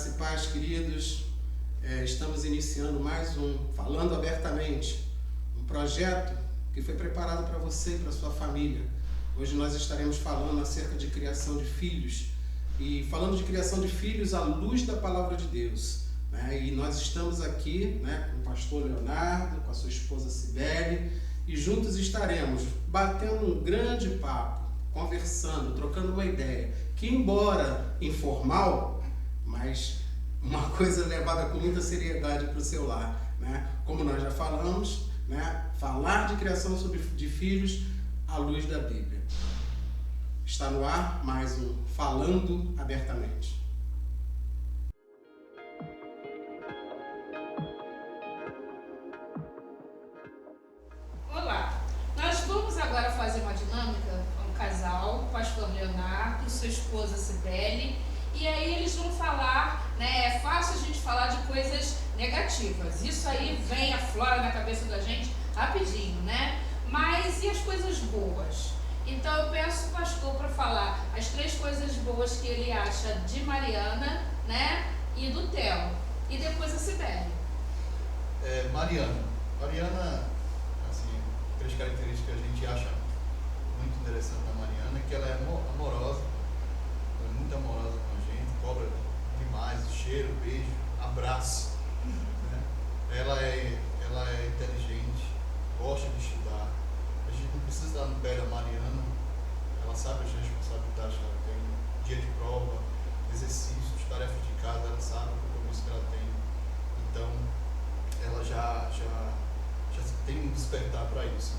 Graça e paz, queridos. Estamos iniciando mais um Falando Abertamente, um projeto que foi preparado para você e para sua família. Hoje nós estaremos falando acerca de criação de filhos e falando de criação de filhos à luz da Palavra de Deus. E nós estamos aqui com o pastor Leonardo, com a sua esposa Cibele, e juntos estaremos batendo um grande papo, conversando, trocando uma ideia, que embora informal, mas uma coisa levada com muita seriedade para o seu lar. Como nós já falamos, falar de criação de filhos à luz da Bíblia. Está no ar mais um Falando Abertamente. Olá, nós vamos agora fazer uma dinâmica com o casal, o pastor Leonardo, sua esposa Cibele, e aí eles vão falar, é fácil a gente falar de coisas negativas, isso aí vem, aflora na cabeça da gente rapidinho, Mas e as coisas boas? Então eu peço o pastor para falar as 3 coisas boas que ele acha de Mariana, e do Theo, e depois a Cibele. Mariana, assim, 3 características que a gente acha muito interessante na Mariana é que ela é amorosa, ela é muito amorosa com a gente, cobra demais, cheiro, beijo, abraço, Ela é inteligente, gosta de estudar. A gente não precisa dar no pé da Mariana, ela sabe as responsabilidades que ela tem, dia de prova, exercícios, tarefas de casa, ela sabe o compromisso que ela tem. Então, ela já tem um despertar para isso.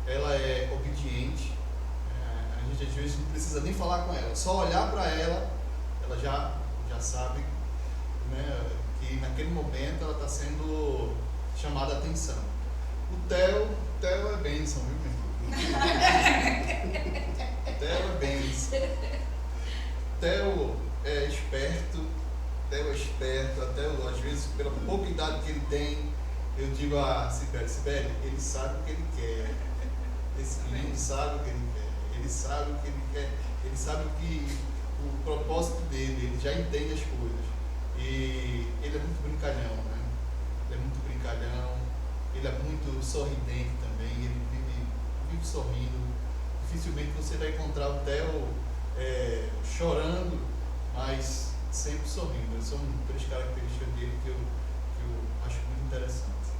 Ela é obediente, a gente às vezes não precisa nem falar com ela, só olhar para ela, ela já sabe, que naquele momento ela está sendo chamada a atenção. O Theo é bênção, viu, meu irmão? Theo é bênção. Theo é esperto, até às vezes, pela pouca idade que ele tem, eu digo a Cibele, ele sabe o que ele quer. Esse menino sabe o que ele quer, ele sabe o que ele quer, ele sabe o propósito dele, ele já entende as coisas. E ele é muito brincalhão, Ele é muito brincalhão, ele é muito sorridente também, ele vive sorrindo. Dificilmente você vai encontrar o Theo chorando, mas sempre sorrindo. São 3 características dele que eu acho muito interessante.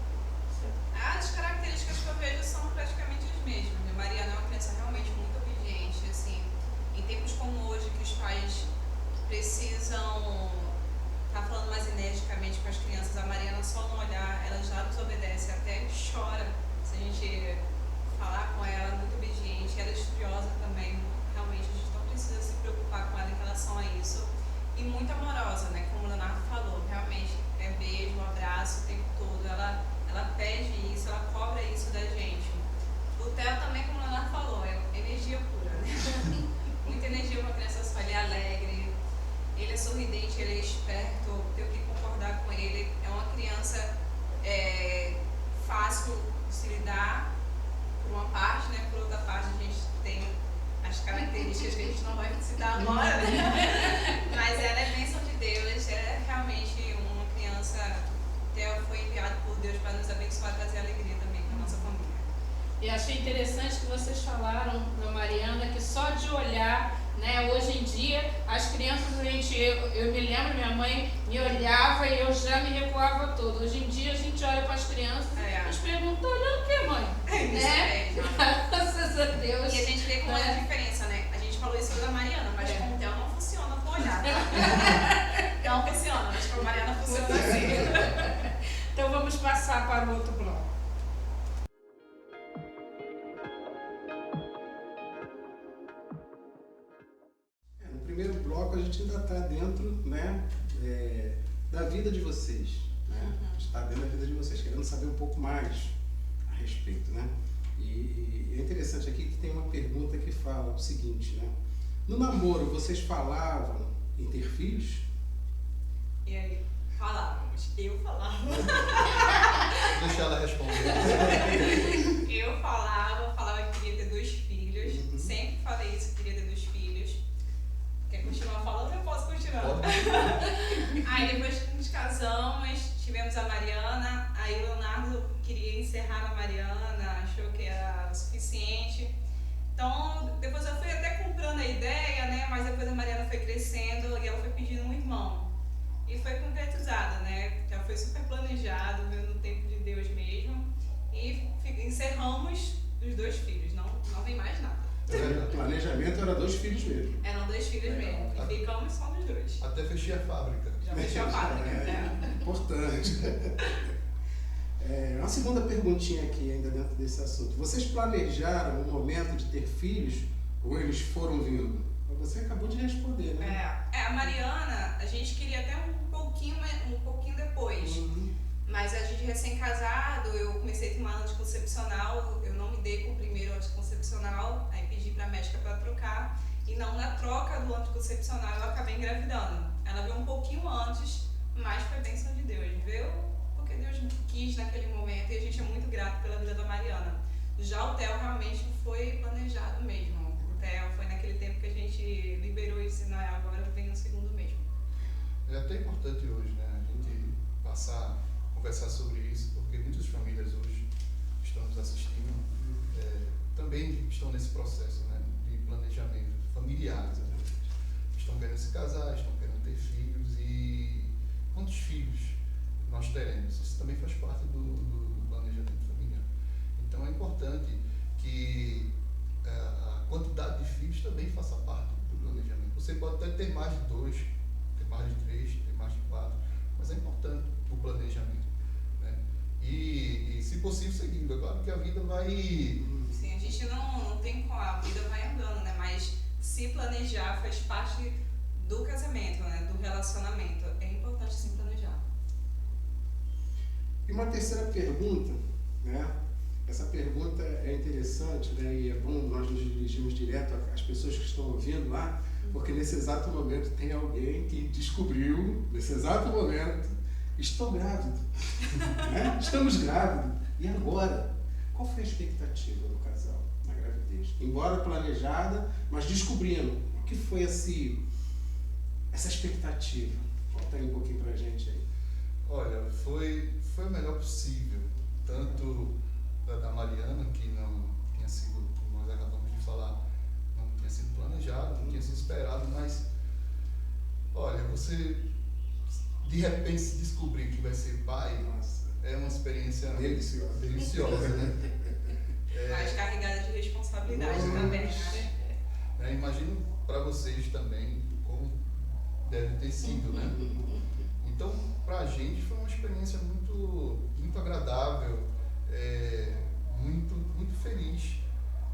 As características que eu vejo são praticamente as mesmas. A Mariana é uma criança realmente muito obediente, assim, em tempos como hoje, que os pais precisam estar falando mais energicamente com as crianças, a Mariana só no olhar, ela já nos obedece, até chora se a gente falar com ela, muito obediente, ela é estudiosa também, realmente a gente não precisa se preocupar com ela em relação a isso, e muito amorosa, como o Leonardo falou, realmente é beijo, abraço o tempo todo, ela pede isso, ela cobra isso da gente. O Theo também, como o Leonardo falou, é energia pura, muita energia para uma criança só, ele é alegre, ele é sorridente, ele é esperto, tenho que concordar com ele, é uma criança fácil de se lidar, por uma parte, por outra parte a gente tem as características que a gente não vai citar agora, mas ela é bênção de Deus, ela é realmente uma criança, Theo foi enviado por Deus para nos abençoar e trazer alegria também para a nossa família. E achei interessante que vocês falaram para Mariana que só de olhar, hoje em dia, as crianças, eu me lembro, minha mãe me olhava e eu já me recuava todo. Hoje em dia a gente olha para as crianças e eles perguntam, olhando o que, mãe? Graças a Deus. E a gente vê como é a diferença, A gente falou isso da Mariana, mas com o Theo não funciona com olhar, Não funciona, mas com a Mariana funciona assim. Então vamos passar para o outro bloco. No primeiro bloco a gente ainda está dentro da vida de vocês. A gente está dentro da vida de vocês, querendo saber um pouco mais a respeito. E é interessante aqui que tem uma pergunta que fala o seguinte, No namoro, vocês falavam em ter filhos? E aí? Falávamos. Eu falava. Deixa ela responder. Eu falava que queria ter 2 filhos. Sempre falei isso, que queria ter 2 filhos. Quer continuar falando? Eu posso continuar. Pode. Aí depois que nos casamos, tivemos a Mariana, aí o Leonardo queria encerrar a Mariana, achou que era o suficiente. Então, depois eu fui até comprando a ideia, né? Mas depois a Mariana foi crescendo e ela foi pedindo um irmão. E foi concretizada, né? Já foi super planejado, viu, no tempo de Deus mesmo. E encerramos os 2 filhos, não vem mais nada. O planejamento era 2 filhos mesmo. Eram 2 filhos mesmo. E ficamos só nos 2. Até fechei a fábrica. Já fechou a fábrica, né? Importante. Uma segunda perguntinha aqui, ainda dentro desse assunto. Vocês planejaram o momento de ter filhos ou eles foram vindo? Você acabou de responder, né? A Mariana, a gente queria até um pouquinho depois. Mas a gente recém-casado, eu comecei a tomar anticoncepcional, eu não me dei com o primeiro anticoncepcional, aí pedi pra médica para trocar. E não na troca do anticoncepcional eu acabei engravidando. Ela veio um pouquinho antes, mas foi bênção de Deus, viu? Porque Deus quis naquele momento e a gente é muito grato pela vida da Mariana. Já o Theo realmente foi planejado mesmo. O Theo foi naquele tempo que a gente liberou e disse, não, agora vem no segundo mesmo. É até importante hoje, né? A gente conversar sobre isso, porque muitas famílias hoje estão nos assistindo, também estão nesse processo, né, de planejamento familiares. Né? Estão querendo se casar, estão querendo ter filhos e quantos filhos nós teremos? Isso também faz parte do planejamento familiar. Então é importante que a quantidade de filhos também faça parte do planejamento. Você pode até ter mais de 2, ter mais de 3, ter mais de 4, mas é importante o planejamento. E se possível, seguindo. É claro que a vida vai... Sim, a gente não tem como, a vida vai andando, né? Mas se planejar faz parte do casamento, né? Do relacionamento. É importante sim planejar. E uma terceira pergunta, né? Essa pergunta é interessante, né? E é bom nós nos dirigirmos direto às pessoas que estão ouvindo lá, porque nesse exato momento tem alguém que descobriu, nesse exato momento, estou grávido, né? Estamos grávidos. E agora? Qual foi a expectativa do casal na gravidez? Embora planejada, mas descobrindo o que foi essa expectativa. Conta aí um pouquinho pra gente aí. Olha, foi o melhor possível. Tanto da Mariana, que não tinha sido, como nós acabamos de falar, não tinha sido planejado, não tinha sido esperado, mas olha, você de repente se descobrir que vai ser pai, nossa, é uma experiência deliciosa, né? Mas carregada de responsabilidade também, né? Imagino para vocês também como deve ter sido, né? Então, para a gente foi uma experiência muito, muito agradável, muito, muito feliz,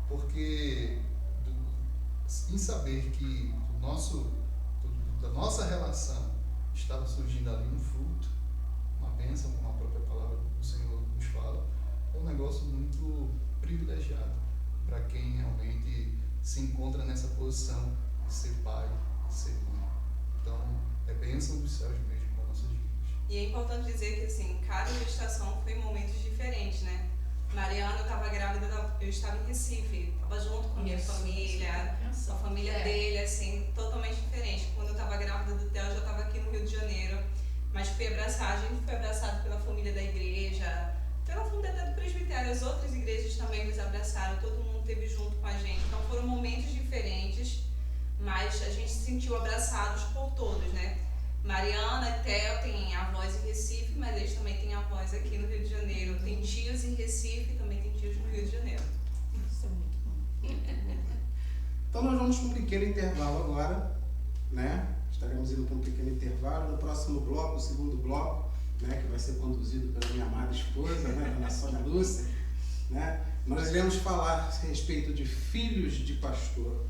porque em saber que da nossa relação estava surgindo ali um fruto, uma bênção, como a própria palavra do Senhor nos fala, é um negócio muito privilegiado para quem realmente se encontra nessa posição de ser pai, de ser mãe. Então, é bênção dos céus mesmo para nossas vidas. E é importante dizer que, assim, cada gestação foi em momentos diferentes, né? Mariana, eu estava grávida, eu estava em Recife, estava junto com a minha família, a família dele, assim, totalmente diferente. Quando eu estava grávida do Theo, eu já estava aqui no Rio de Janeiro, mas a gente foi abraçado pela família da igreja, pela família do presbitério, as outras igrejas também nos abraçaram, todo mundo esteve junto com a gente. Então foram momentos diferentes, mas a gente se sentiu abraçados por todos, né? Mariana e Theo têm avós em Recife, mas eles também têm avós aqui no Rio de Janeiro. Tem tios em Recife e também tem tios no Rio de Janeiro. Isso é muito bom. Então nós vamos para um pequeno intervalo agora, né? Estaremos indo para um pequeno intervalo. No próximo bloco, o segundo bloco, né, que vai ser conduzido pela minha amada esposa, né, dona Sônia Lúcia, né? Nós iremos falar a respeito de filhos de pastor.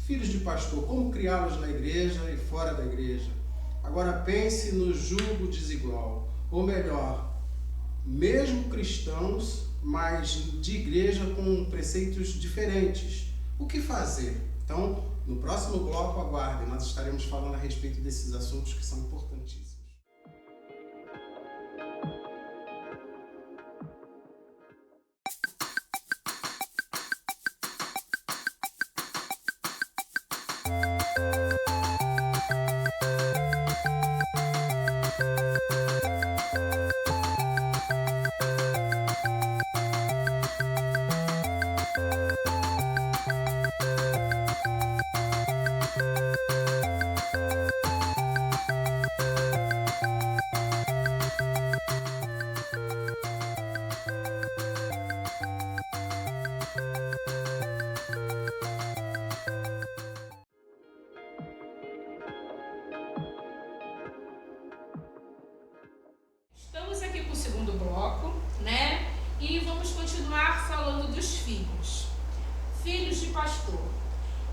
Filhos de pastor, como criá-los na igreja e fora da igreja. Agora pense no jugo desigual, ou melhor, mesmo cristãos, mas de igreja com preceitos diferentes. O que fazer? Então, no próximo bloco, aguardem, nós estaremos falando a respeito desses assuntos que são importantíssimos. falando dos filhos. Filhos de pastor.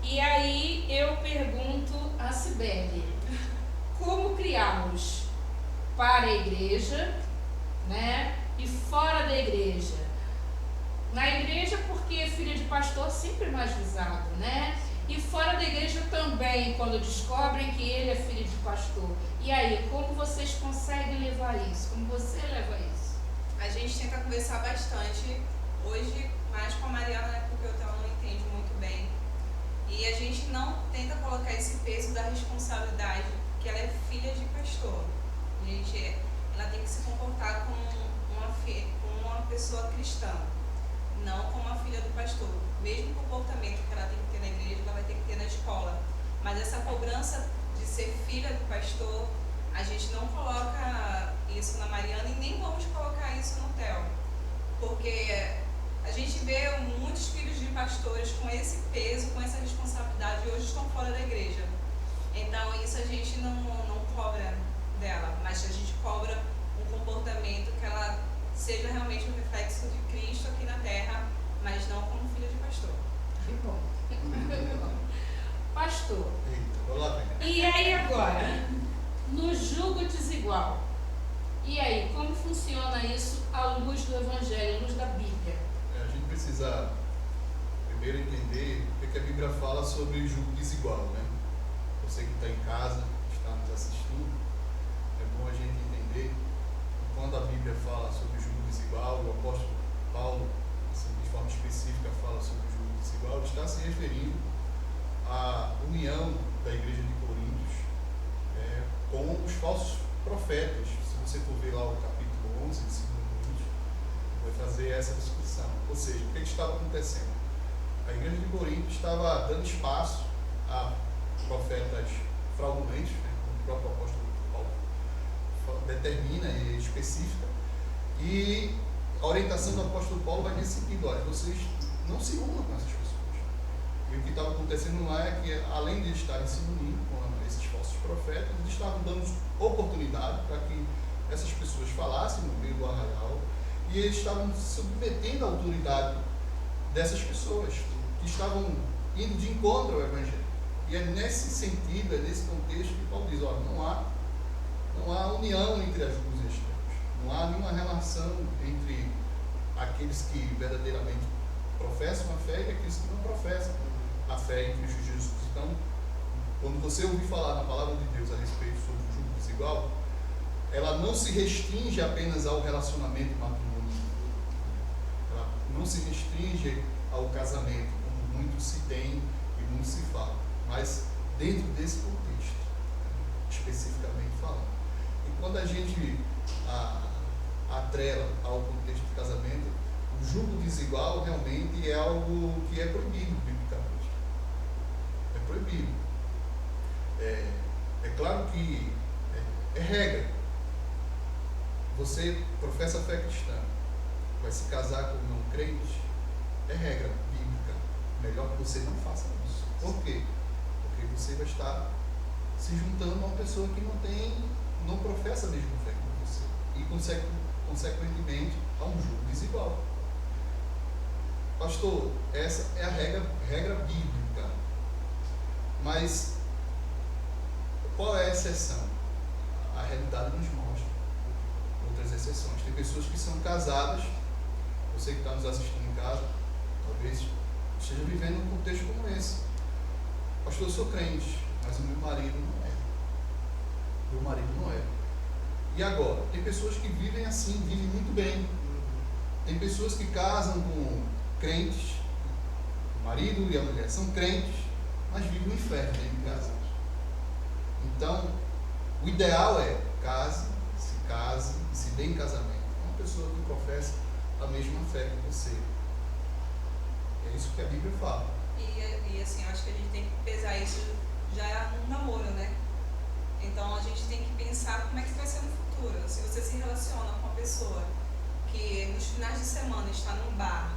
E aí eu pergunto a Cibele, como criá-los para a igreja, né? E fora da igreja? Na igreja, porque filho de pastor sempre é mais visado, né? E fora da igreja também, quando descobrem que ele é filho de pastor. E aí, como vocês conseguem levar isso? Como você leva isso? A gente tenta conversar bastante, hoje mais com a Mariana, né, porque ela não entende muito bem. E a gente não tenta colocar esse peso da responsabilidade, que ela é filha de pastor. Ela tem que se comportar como uma pessoa cristã, não como a filha do pastor. Mesmo comportamento que ela tem que ter na igreja, ela vai ter que ter na escola. Mas essa cobrança de ser filha do pastor, a gente não coloca isso na Mariana e nem vamos colocar isso no Theo. Porque a gente vê muitos filhos de pastores com esse peso, com essa responsabilidade, e hoje estão fora da igreja. Então isso a gente não cobra dela, mas a gente cobra um comportamento que ela seja realmente um reflexo de Cristo aqui na terra, mas não como filha de pastor. Que bom. Pastor. Eita, vou lá, vem. E aí agora, no julgo desigual. E aí, como funciona isso à luz do Evangelho, à luz da Bíblia? A gente precisa primeiro entender o que a Bíblia fala sobre julgo desigual, né? Você que está em casa, está nos assistindo, é bom a gente entender que quando a Bíblia fala sobre julgo desigual, o apóstolo Paulo, assim, de forma específica, fala sobre o julgo desigual, ele está se referindo à união da igreja de Coríntios com os falsos profetas. Se você for ver lá o capítulo 11 de 2 Coríntios, vai fazer essa descrição. Ou seja, o que estava acontecendo? A igreja de Corinto estava dando espaço a profetas fraudulentos, né, como o próprio apóstolo Paulo determina e especifica, e a orientação do apóstolo Paulo vai nesse sentido: olha, vocês não se unam com essas pessoas. E o que estava acontecendo lá é que, além de estarem se unindo com esses falsos profetas, eles estavam dando oportunidade para que essas pessoas falassem no meio do arraial, e eles estavam submetendo a autoridade dessas pessoas que estavam indo de encontro ao Evangelho. E é nesse sentido, é nesse contexto que Paulo diz: olha, não há união entre as duas extremos, não há nenhuma relação entre aqueles que verdadeiramente professam a fé e aqueles que não professam a fé em Cristo Jesus. Então, quando você ouvir falar na palavra de Deus a respeito sobre o julgo desigual, ela não se restringe apenas ao relacionamento matrimonial, ela não se restringe ao casamento, como muito se tem e muito se fala, mas dentro desse contexto, especificamente falando. E quando a gente atrela ao contexto do casamento, o julgo desigual realmente é algo que é proibido biblicamente. É proibido. É claro que é regra. Você professa a fé cristã, vai se casar com um não crente, é regra bíblica. Melhor que você não faça isso. Por quê? Porque você vai estar se juntando a uma pessoa que não professa a mesma fé que você. E consequentemente a um julgo desigual. Pastor, essa é a regra bíblica. Mas qual é a exceção? A realidade nos mostra outras exceções. Tem pessoas que são casadas, você que está nos assistindo em casa, talvez esteja vivendo um contexto como esse. Pastor, eu sou crente, mas o meu marido não é. Meu marido não é. E agora? Tem pessoas que vivem assim, vivem muito bem. Tem pessoas que casam com crentes, o marido e a mulher são crentes, mas vivem no inferno dentro de casa. Então, o ideal é case e se dê em casamento com uma pessoa que professa a mesma fé que você. É isso que a Bíblia fala. E assim, eu acho que a gente tem que pesar isso já no namoro, né? Então a gente tem que pensar como é que vai ser no futuro. Se você se relaciona com uma pessoa que nos finais de semana está num bar,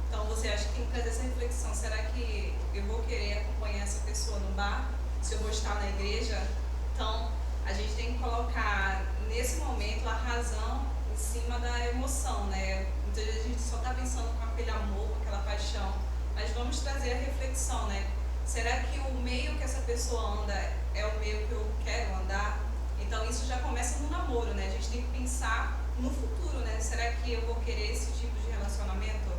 então você acha que tem que trazer essa reflexão: será que eu vou querer acompanhar essa pessoa no bar? Se eu vou estar na igreja? Então a gente tem que colocar nesse momento a razão acima da emoção, né? Muitas vezes a gente só está pensando com aquele amor, com aquela paixão, mas vamos trazer a reflexão, né? Será que o meio que essa pessoa anda é o meio que eu quero andar? Então isso já começa no namoro, né? A gente tem que pensar no futuro, né? Será que eu vou querer esse tipo de relacionamento?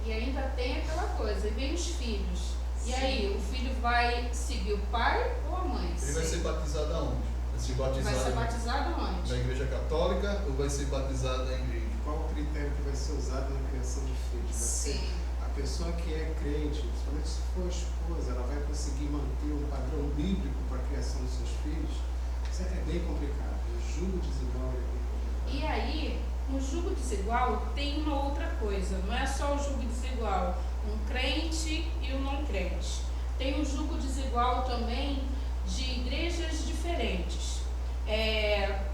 E ainda tem aquela coisa, e vem os filhos. E aí, o filho vai seguir o pai ou a mãe? Ele vai ser batizado aonde? Vai ser batizado onde? Na igreja católica ou vai ser batizado na igreja? Qual o critério que vai ser usado na criação de filhos? Sim. A pessoa que é crente, principalmente se for esposa, ela vai conseguir manter um padrão bíblico para a criação dos seus filhos? Isso é bem complicado. O jugo desigual é bem complicado. E aí, no jugo desigual tem uma outra coisa. Não é só o jugo desigual, um crente e um não crente. Tem o jugo desigual também de igrejas diferentes.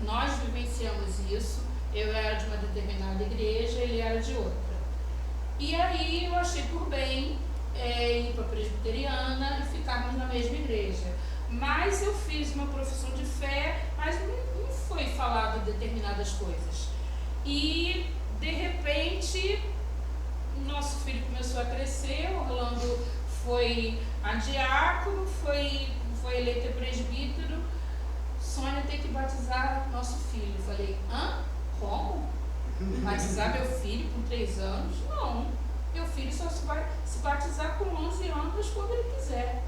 Nós vivenciamos isso. Eu era de uma determinada igreja, ele era de outra. E aí eu achei por bem ir para a presbiteriana e ficarmos na mesma igreja. Mas eu fiz uma profissão de fé, mas não foi falado determinadas coisas. E, de repente, nosso filho começou a crescer, Orlando foi a diácono, foi eleito presbítero. Sônia tem que batizar nosso filho. Eu falei, como? Batizar meu filho com 3 anos? Não. Meu filho só vai se batizar com 11 anos quando ele quiser.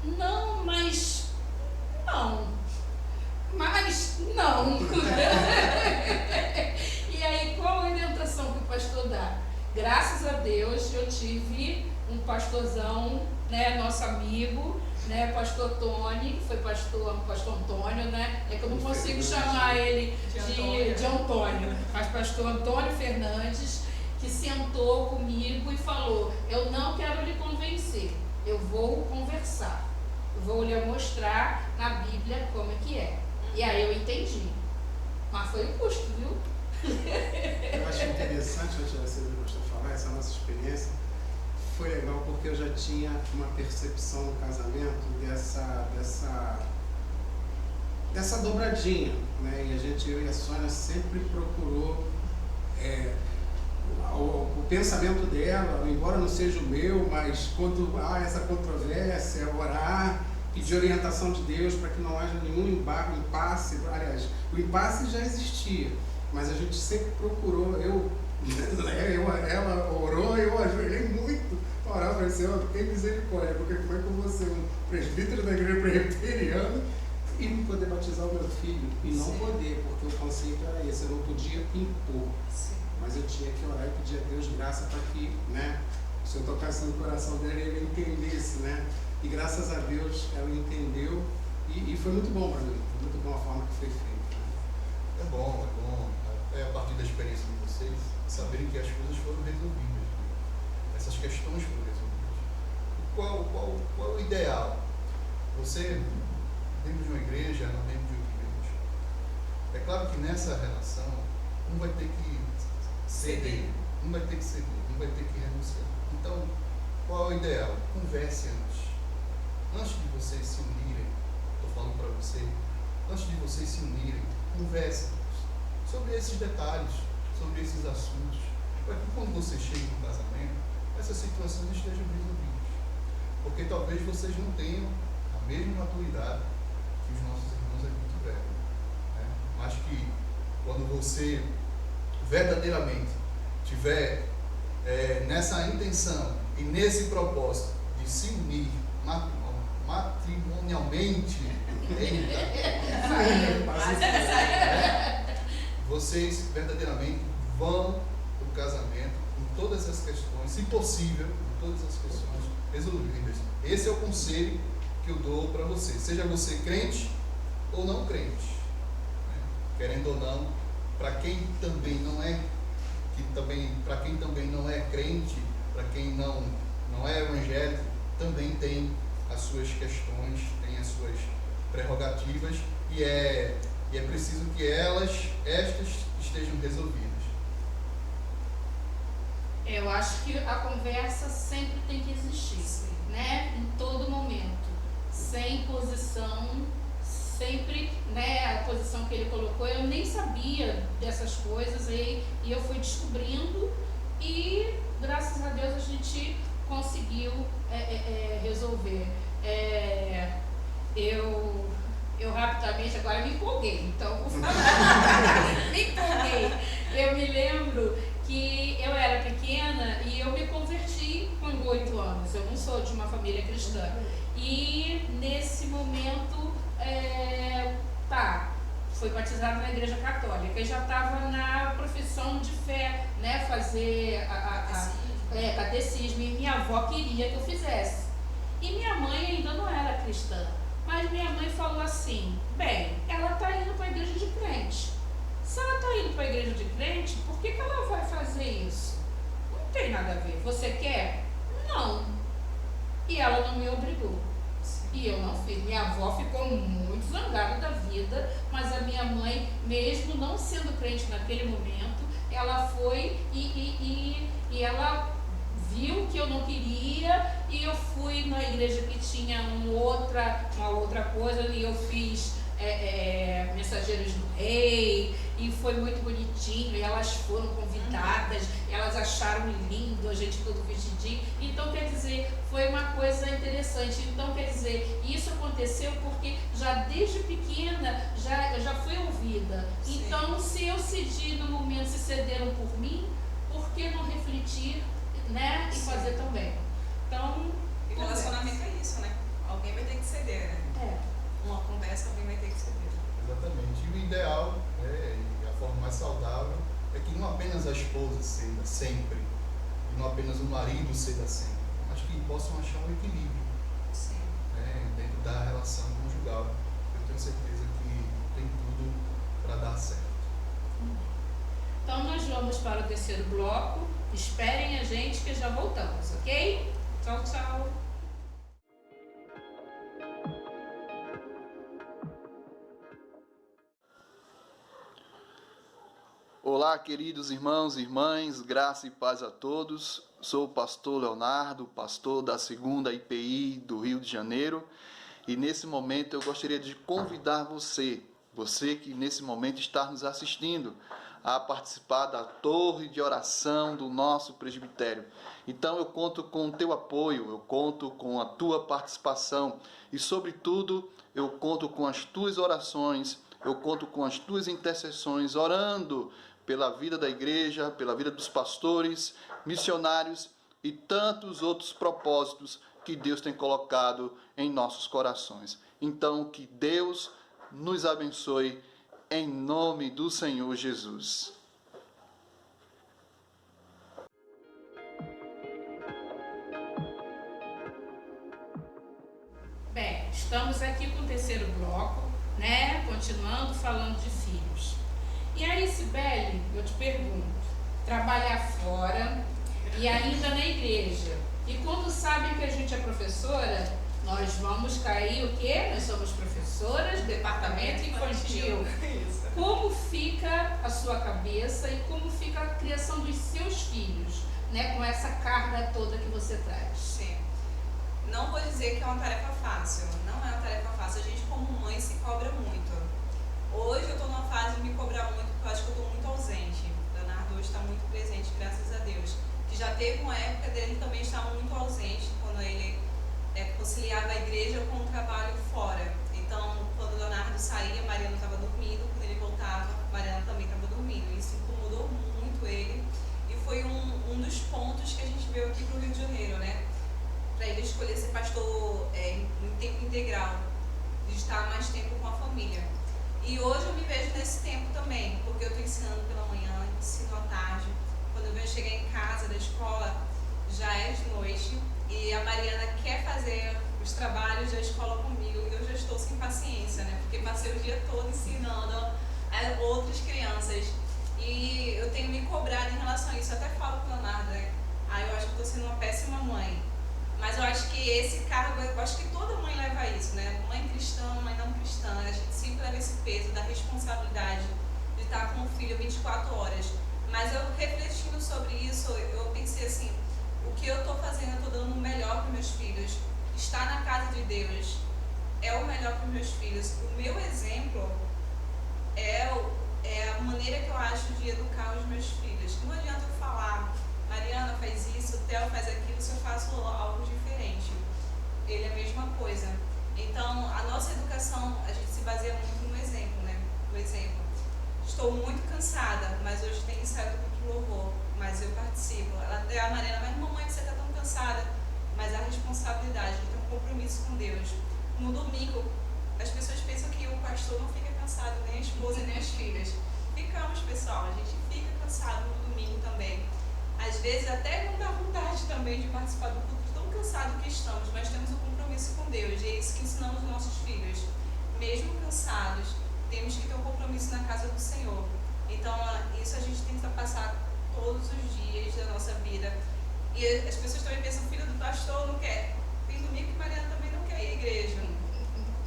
Não, mas não. Mas não. E aí, qual a orientação que o pastor dá? Graças a Deus, eu tive um pastorzão, né, nosso amigo, né, pastor Tony, foi pastor Antônio, né? É que eu não consigo chamar ele de Antônio, mas pastor Antônio Fernandes, que sentou comigo e falou, eu não quero lhe convencer, eu vou conversar, eu vou lhe mostrar na Bíblia como é que é. E aí eu entendi, mas foi um custo, viu? Eu acho interessante, antes de você falar, essa nossa experiência foi legal porque eu já tinha uma percepção no casamento dessa dobradinha, né? E eu e a Sônia sempre procurou o pensamento dela, embora não seja o meu, mas quando há essa controvérsia, orar, pedir orientação de Deus para que não haja nenhum impasse. Aliás, o impasse já existia, mas a gente sempre procurou, ela orou, eu ajoelhei muito para orar, falei, Senhor, tem misericórdia, porque como é que eu vou ser um presbítero da igreja presbiteriana e não poder batizar o meu filho? E não Sim. poder, porque o conceito era esse, eu não podia impor. Sim. Mas eu tinha que orar e pedir a Deus graça para que, né, o Senhor tocasse no coração dele e ele entendesse, né? E graças a Deus ela entendeu e foi muito bom para mim, foi muito boa a forma que foi feita. Né? É bom. É a partir da experiência de vocês, saberem que as coisas foram resolvidas. Essas questões foram resolvidas. Qual o ideal? Você, dentro de uma igreja, não dentro de outra igreja. É claro que nessa relação, um vai ter que ceder, um vai ter que renunciar. Então, qual é o ideal? Converse antes. Antes de vocês se unirem, estou falando para você, antes de vocês se unirem, conversem sobre esses detalhes, sobre esses assuntos, para que quando você chegue no casamento, essas situações estejam resolvidas. Porque talvez vocês não tenham a mesma maturidade que os nossos irmãos aqui tiveram. Né? Mas que quando você verdadeiramente tiver nessa intenção e nesse propósito de se unir matrimonialmente, vocês verdadeiramente vão para o casamento com todas as questões, se possível, com todas as questões resolvidas. Esse é o conselho que eu dou para você, seja você crente ou não crente, né? Querendo ou não, para quem também não é, para quem também não é crente, para quem não é evangélico, também tem as suas questões, tem as suas prerrogativas e é preciso que estas estejam resolvidas. Eu acho que a conversa sempre tem que existir, né? Em todo momento, sem imposição, sempre, né? posição que ele colocou, eu nem sabia dessas coisas e eu fui descobrindo e graças a Deus a gente conseguiu resolver. Eu rapidamente agora me empolguei, então vou falar. Me empolguei. Eu me lembro que eu era pequena e eu me converti com 8 anos. Eu não sou de uma família cristã. E nesse momento, fui batizada na igreja católica. Eu já estava na profissão de fé, né? Fazer catecismo. E minha avó queria que eu fizesse. E minha mãe ainda não era cristã. Mas minha mãe falou assim, bem, ela está indo para a igreja de crente. Se ela está indo para a igreja de crente, por que ela vai fazer isso? Não tem nada a ver. Você quer? Não. E ela não me obrigou. E eu não fiz. Minha avó ficou muito zangada da vida, mas a minha mãe, mesmo não sendo crente naquele momento, ela foi e ela viu que eu não queria e eu fui na igreja que tinha uma outra coisa e eu fiz Mensageiros do Rei e foi muito bonitinho e elas foram convidadas, elas acharam lindo a gente todo vestidinho, então quer dizer, foi uma coisa interessante. Então quer dizer, isso aconteceu porque já desde pequena eu já fui ouvida. Sim. Então se eu cedi no momento, se cederam por mim, por que não refletir, né, e fazer também? Então, e relacionamento é isso, né? Alguém vai ter que ceder, né? Uma conversa, alguém vai ter que ceder. Exatamente. E o ideal, e a forma mais saudável, é que não apenas a esposa ceda sempre, e não apenas o marido ceda sempre, mas que possam achar um equilíbrio. Sim. Dentro da relação conjugal. Eu tenho certeza que tem tudo para dar certo. Então nós vamos para o terceiro bloco. Esperem a gente que já voltamos, ok? Tchau, tchau. Olá, queridos irmãos e irmãs, graça e paz a todos. Sou o pastor Leonardo, pastor da 2ª IPI do Rio de Janeiro. E nesse momento eu gostaria de convidar você que nesse momento está nos assistindo, a participar da torre de oração do nosso presbitério. Então eu conto com o teu apoio, eu conto com a tua participação e, sobretudo, eu conto com as tuas orações, eu conto com as tuas intercessões, orando pela vida da igreja, pela vida dos pastores, missionários e tantos outros propósitos que Deus tem colocado em nossos corações. Então, que Deus nos abençoe em nome do Senhor Jesus. Bem, estamos aqui com o terceiro bloco, né? Continuando falando de filhos. E aí, Sibeli, eu te pergunto, trabalhar fora e ainda na igreja. E quando sabem que a gente é professora, nós vamos cair o quê? Nós somos professoras, departamento infantil. Isso. Como fica a sua cabeça e como fica a criação dos seus filhos, né? Com essa carga toda que você traz? Sim. Não vou dizer que é uma tarefa fácil. Não é uma tarefa fácil. A gente, como mãe, se cobra muito. Hoje eu estou numa fase de me cobrar muito, porque eu acho que eu estou muito ausente. O Leonardo hoje está muito presente, graças a Deus. Que já teve uma época dele também estava muito ausente, quando ele conciliava a igreja com o trabalho fora. Então, quando o Leonardo saía, a Mariana estava dormindo. Quando ele voltava, a Mariana também estava dormindo. Isso incomodou muito ele. E foi um dos pontos que a gente veio aqui para o Rio de Janeiro, né? Para ele escolher ser pastor em tempo integral, de estar mais tempo com a família. E hoje eu me vejo nesse tempo também, porque eu estou ensinando pela manhã, ensino à tarde. Quando eu venho chegar em casa da escola, já é de noite e a Mariana quer fazer os trabalhos da escola comigo e eu já estou sem paciência, né? Porque passei o dia todo ensinando a outras crianças e eu tenho me cobrado em relação a isso. Eu até falo com o Leonardo, né? Eu acho que estou sendo uma péssima mãe. Mas eu acho que esse cargo, eu acho que toda mãe leva isso, né? Mãe cristã, mãe não cristã, a gente sempre leva esse peso da responsabilidade de estar com o filho 24 horas. Mas eu refletindo sobre isso, eu pensei assim, o que eu estou fazendo, eu estou dando o melhor para meus filhos. Estar na casa de Deus é o melhor para meus filhos. O meu exemplo coisa. Então, a nossa educação, a gente se baseia muito no exemplo, né? No exemplo. Estou muito cansada, mas hoje tem ensaio do culto de louvor, mas eu participo. Até a Mariana, mas mamãe, você está tão cansada. Mas a responsabilidade, tem um compromisso com Deus. No domingo, as pessoas pensam que o pastor não fica cansado, nem a esposa, nem as filhas. Ficamos, pessoal, a gente fica cansado no domingo também. Às vezes até não dá vontade também de participar do culto, tão cansado que estamos, mas temos um compromisso com Deus, e é isso que ensinamos aos nossos filhos. Mesmo cansados, temos que ter um compromisso na casa do Senhor. Então, isso a gente tem que passar todos os dias da nossa vida. E as pessoas também pensam, filho do pastor não quer. Tem domingo que Mariana também não quer ir à igreja.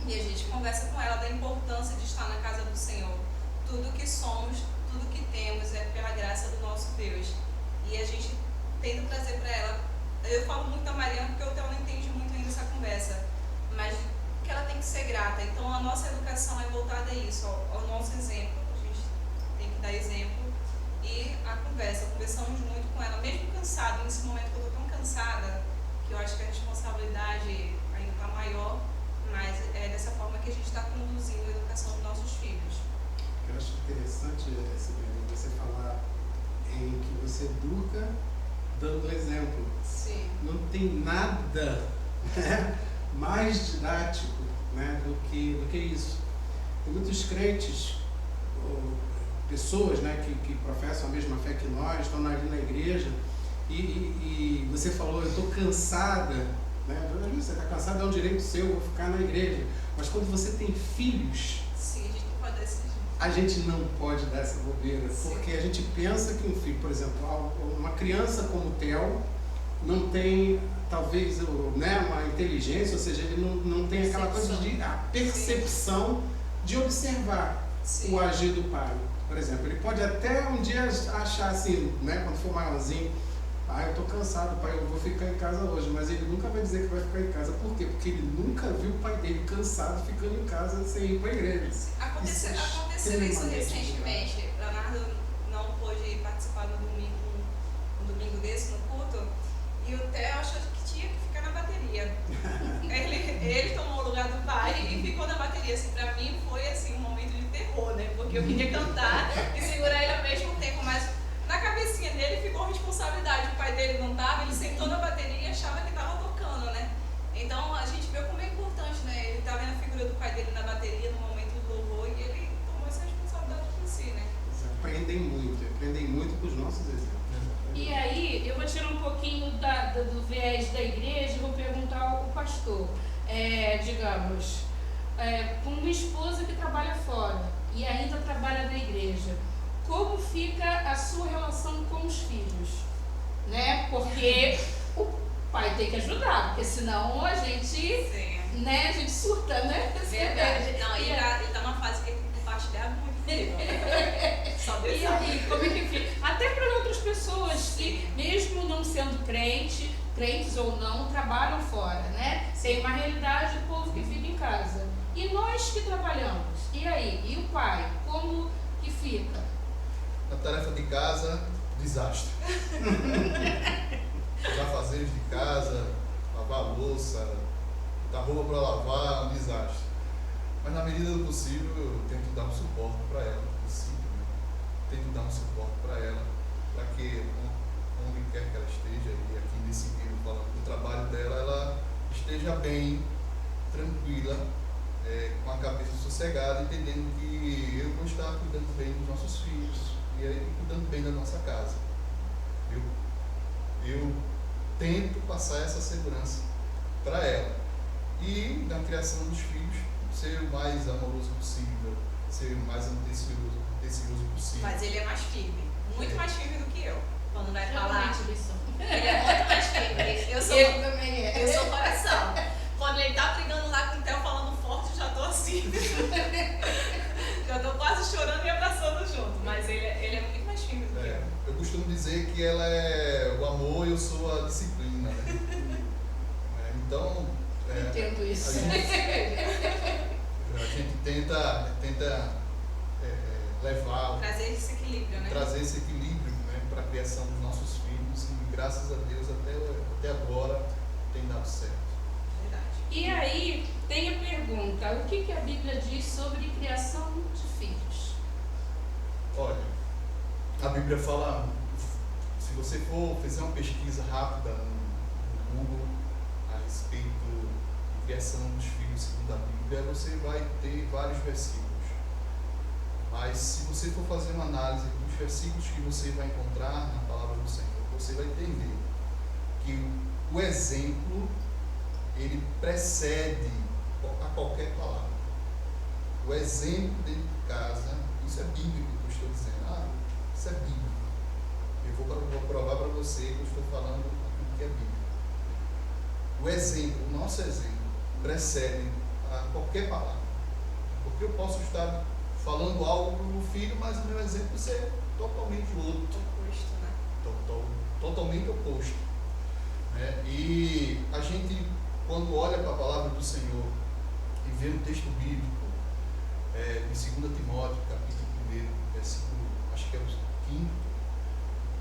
E a gente conversa com ela da importância de estar na casa do Senhor. Tudo que somos, tudo que temos é pela graça do nosso Deus. E a gente tenta trazer para ela. Eu falo muito da Mariana porque o Theo não entende muito ainda essa conversa. Mas que ela tem que ser grata. Então a nossa educação é voltada a isso, ao nosso exemplo. A gente tem que dar exemplo. E a conversa, conversamos muito com ela, mesmo cansado, nesse momento que eu estou tão cansada, que eu acho que a responsabilidade ainda está maior, mas é dessa forma que a gente está conduzindo a educação dos nossos filhos. Eu acho interessante, Sibeli, você falar em que você educa dando exemplo. Sim. Não tem nada, né, mais didático, né, do que isso. Tem muitos crentes, pessoas, né, que professam a mesma fé que nós, estão ali na igreja, e você falou, eu estou cansada, né? Você está cansado, é um direito seu, eu vou ficar na igreja. Mas quando você tem filhos, sim, a gente não pode decidir. A gente não pode dar essa bobeira, Sim. porque a gente pensa que um filho, por exemplo, uma criança como o Theo não tem, talvez, né, uma inteligência, ou seja, ele não tem aquela coisa de a percepção de observar Sim. o agir do pai. Por exemplo, ele pode até um dia achar assim, né, quando for maiorzinho, eu estou cansado, pai, eu vou ficar em casa hoje, mas ele nunca vai dizer que vai ficar em casa. Por quê? Porque ele nunca viu o pai dele cansado ficando em casa sem ir para a igreja. Aconteceu isso recentemente. Leonardo não pôde participar no domingo desse, no culto, e o Theo achou que tinha que ficar na bateria. ele tomou o lugar do pai e ficou na bateria. Assim, pra mim foi assim, um momento de terror, né? Porque eu queria cantar e segurar ele ao mesmo tempo, mas na cabecinha dele ficou a responsabilidade. O pai dele não estava, ele sentou na bateria e achava que estava tocando, né? Então a gente vê como é importante, né? Ele tá vendo a figura do pai dele na bateria no momento do louvor e ele tomou essa responsabilidade por si, né? Aprendem muito com os nossos exemplos. E aí, eu vou tirar um pouquinho do viés da igreja e vou perguntar ao pastor. Digamos, com uma esposa que trabalha fora e ainda trabalha na igreja, como fica a sua relação com os filhos? Né? Porque o pai tem que ajudar, porque senão a gente, Sim. né, a gente surta, né? Verdade. Não, ele tá numa fase que ele tem que compartilhar muito comigo. Só Deus E sabe. aí, como é que fica? Até para outras pessoas que, mesmo não sendo crentes ou não, trabalham fora, né? Tem uma realidade do povo que fica em casa. E nós que trabalhamos, e aí? E o pai, como que fica? Na tarefa de casa, desastre. Os afazeres de casa, lavar a louça, botar roupa para lavar, um desastre. Mas na medida do possível eu tento dar um suporte para ela, possível, né? Tento dar um suporte para ela, para que onde quer que ela esteja, e aqui nesse sentido falando do trabalho dela, ela esteja bem, tranquila, com a cabeça sossegada, entendendo que eu vou estar cuidando bem dos nossos filhos e aí cuidando bem da nossa casa. Eu tento passar essa segurança para ela. E na criação dos filhos, ser o mais amoroso possível, ser o mais atencioso possível. Mas ele é mais firme, muito mais firme do que eu. Quando vai falar, Realmente, eles são. ele é muito mais firme. Eu também é. Eu sou coração. Quando ele tá brigando lá com o Theo falando forte, eu já tô assim. Já tô quase chorando e abraçando junto. Mas ele é muito mais firme do que eu. Eu costumo dizer que ela é o amor e eu sou a disciplina, né? Então, Entendo isso. a gente tenta levar, Trazer esse equilíbrio, né? trazer esse equilíbrio, né, para a criação dos nossos filhos, e graças a Deus até agora tem dado certo. Verdade. E aí tem a pergunta, o que a Bíblia diz sobre criação de filhos? Olha, a Bíblia fala, se você for fazer uma pesquisa rápida no Google a respeito de criação dos filhos segundo a Bíblia, você vai ter vários versículos. Mas se você for fazer uma análise dos versículos que você vai encontrar na palavra do Senhor, você vai entender que o exemplo, ele precede a qualquer palavra. O exemplo dentro de casa, isso é bíblico que eu estou dizendo. Isso é bíblico. Eu vou provar para você que eu estou falando aquilo que é bíblico. O exemplo, o nosso exemplo, precede a qualquer palavra. Porque eu posso estar falando algo para o meu filho, mas o meu exemplo ser totalmente outro. Oposto, né? Totalmente oposto. Né? E a gente, quando olha para a palavra do Senhor e vê um texto bíblico, em 2 Timóteo, capítulo 1, versículo, acho que é o 5,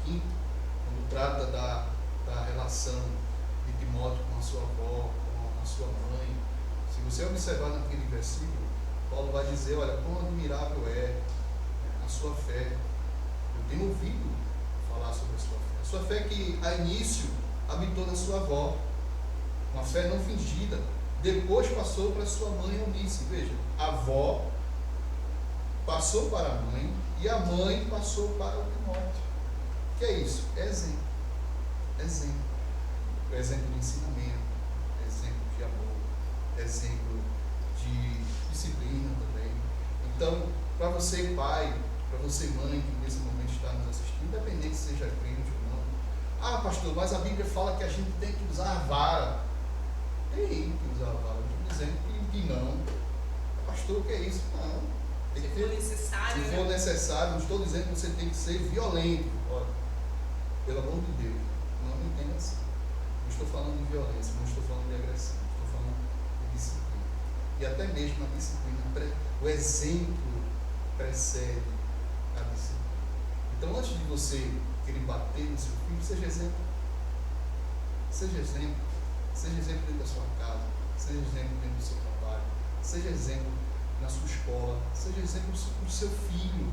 quando trata da relação de Timóteo com a sua avó, com a sua mãe. Se você observar naquele versículo, Paulo vai dizer, olha, quão admirável é a sua fé. Eu tenho ouvido falar sobre a sua fé. A sua fé que, a início, habitou na sua avó, uma fé não fingida. Depois passou para sua mãe Eunice. Veja, a avó passou para a mãe e a mãe passou para o Timóteo. O que é isso? É exemplo. Exemplo. Exemplo de ensinamento, exemplo de amor, exemplo de disciplina também. Então, para você pai, para você mãe que nesse momento está nos assistindo, independente se seja crente ou não, pastor, mas a Bíblia fala que a gente tem que usar a vara. Tem que usar a vara. Não estou dizendo que não. Pastor, o que é isso? Não. Tem que ter, necessário, se for necessário, não estou dizendo que você tem que ser violento. Olha, pelo amor de Deus, não me entenda assim. Não estou falando de violência, não estou falando de agressão, estou falando de disciplina. E até mesmo a disciplina, o exemplo precede a disciplina. Então, antes de você querer bater no seu filho, seja exemplo. Seja exemplo. Seja exemplo dentro da sua casa, seja exemplo dentro do seu trabalho, seja exemplo na sua escola, seja exemplo do seu filho,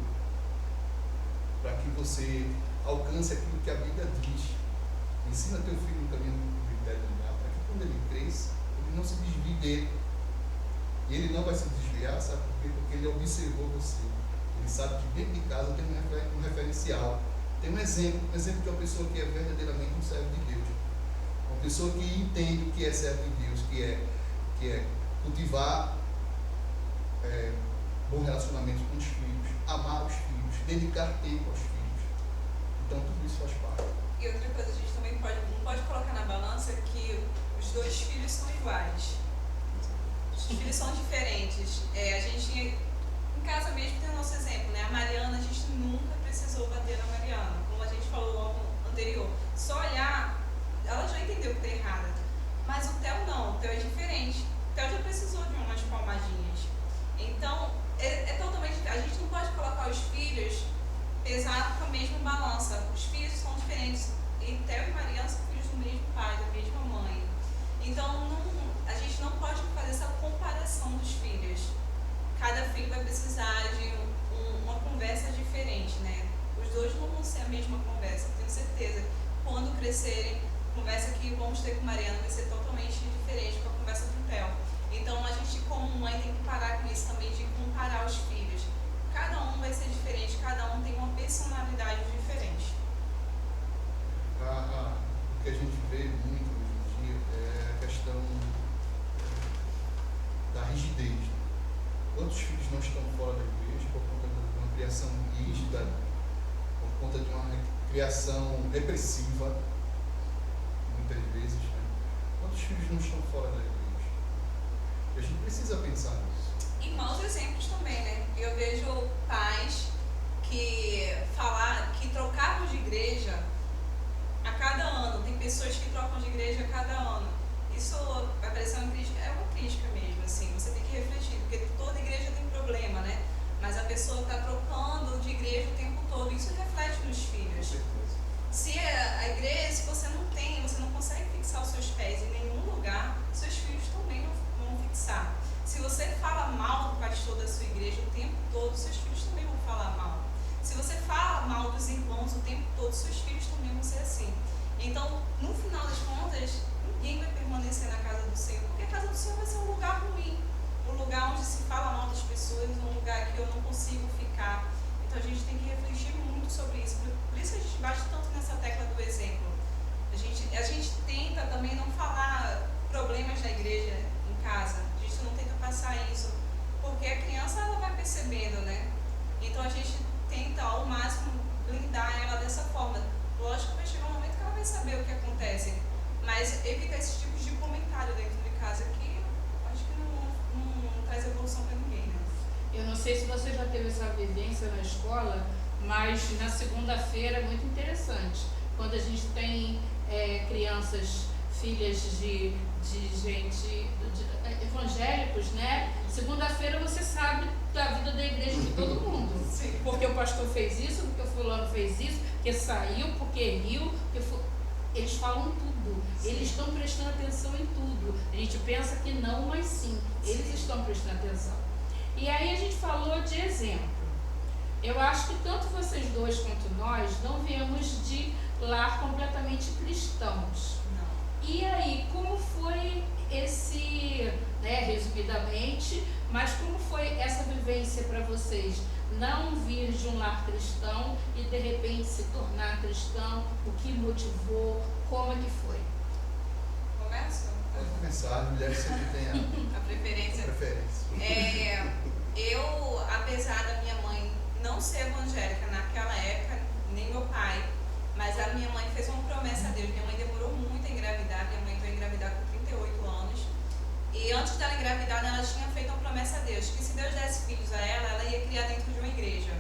para que você alcance aquilo que a Bíblia diz. Ensina teu filho no caminho do critério para que quando ele cresça, ele não se desvie dele. E ele não vai se desviar, sabe por quê? Porque ele observou você. Ele sabe que dentro de casa tem um referencial, tem um exemplo de uma pessoa que é verdadeiramente um servo de Deus. Uma pessoa que entende o que é servo de Deus, que é cultivar bom relacionamento com os filhos, amar os filhos, dedicar tempo aos filhos. Então tudo isso faz parte. E outra coisa, a gente também não pode colocar na balança que os dois filhos são iguais. Os filhos são diferentes. A gente, em casa mesmo, tem o nosso exemplo, né? A Mariana, a gente nunca precisou bater na Mariana. Como a gente falou logo anterior. Só olhar, ela já entendeu que está errada. Mas o Theo não, o Theo é diferente. O Theo já precisou de umas palmadinhas. Então, é totalmente... A gente não pode colocar os filhos pesado com a mesma balança. Os filhos são diferentes. E Theo e Mariana são filhos do mesmo pai, da mesma mãe. Então, a gente não pode fazer essa comparação dos filhos. Cada filho vai precisar de uma conversa diferente, né? Os dois não vão ser a mesma conversa, tenho certeza. Quando crescerem, a conversa que vamos ter com Mariana vai ser totalmente diferente com a conversa do Theo. Então, a gente, como mãe, tem que parar com isso também, de comparar os filhos. Cada um vai ser diferente, cada um tem uma personalidade diferente. O que a gente vê muito hoje em dia é a questão da rigidez. Quantos filhos não estão fora da igreja por conta de uma criação rígida, por conta de uma criação repressiva, muitas vezes, né? Quantos filhos não estão fora da igreja? E a gente precisa pensar nisso. E maus exemplos também, né? Eu vejo pais que trocavam de igreja a cada ano. Tem pessoas que trocam de igreja a cada ano. Isso vai parecer uma crítica, é uma crítica mesmo, assim. Você tem que refletir, porque toda igreja tem problema, né? Mas a pessoa está trocando de igreja o tempo todo. Isso reflete nos filhos. Com certeza. Se a igreja, se você não consegue fixar os seus pés em nenhum lugar, seus filhos também não vão fixar. Se você fala mal do pastor da sua igreja o tempo todo, seus filhos também vão falar mal. Se você fala mal dos irmãos o tempo todo, seus filhos também vão ser assim. Então, no final das contas, ninguém vai permanecer na casa do Senhor, porque a casa do Senhor vai ser um lugar ruim, um lugar onde se fala mal das pessoas, um lugar que eu não consigo ficar. Então, a gente tem que refletir muito sobre isso. Por isso que a gente bate tanto nessa tecla do exemplo. A gente tenta também não falar problemas da igreja em casa. A gente não tenta passar isso, porque a criança ela vai percebendo, né? Então, a gente tenta ao máximo blindar ela dessa forma. Lógico que vai chegar um momento que ela vai saber o que acontece, mas evitar esses tipos de comentário dentro de casa que acho que não traz evolução para ninguém, né? Eu não sei se você já teve essa vivência na escola, mas na segunda-feira é muito interessante. Quando a gente tem crianças, filhas de gente, evangélicos, né? Segunda-feira você sabe da vida da igreja de todo mundo. Sim. Porque o pastor fez isso, porque o fulano fez isso, porque saiu, porque riu, eles falam tudo. Sim. Eles estão prestando atenção em tudo. A gente pensa que não, mas sim, eles estão prestando atenção. E aí a gente falou de exemplo. Eu acho que tanto vocês dois quanto nós não viemos de lar completamente cristãos. Não. E aí, como foi esse, resumidamente, mas como foi essa vivência para vocês? Não vir de um lar cristão e de repente se tornar cristão, o que motivou, como é que foi? Começa? Pode começar, as mulheres sempre têm A a preferência. preferência. Eu, apesar da minha mãe não ser evangélica naquela época, nem meu pai, mas a minha mãe fez uma promessa a Deus. Minha mãe demorou muito a engravidar, minha mãe foi engravidar com 38 anos. E antes dela engravidar, ela tinha feito uma promessa a Deus, que se Deus desse filhos a ela ia criar dentro de uma igreja.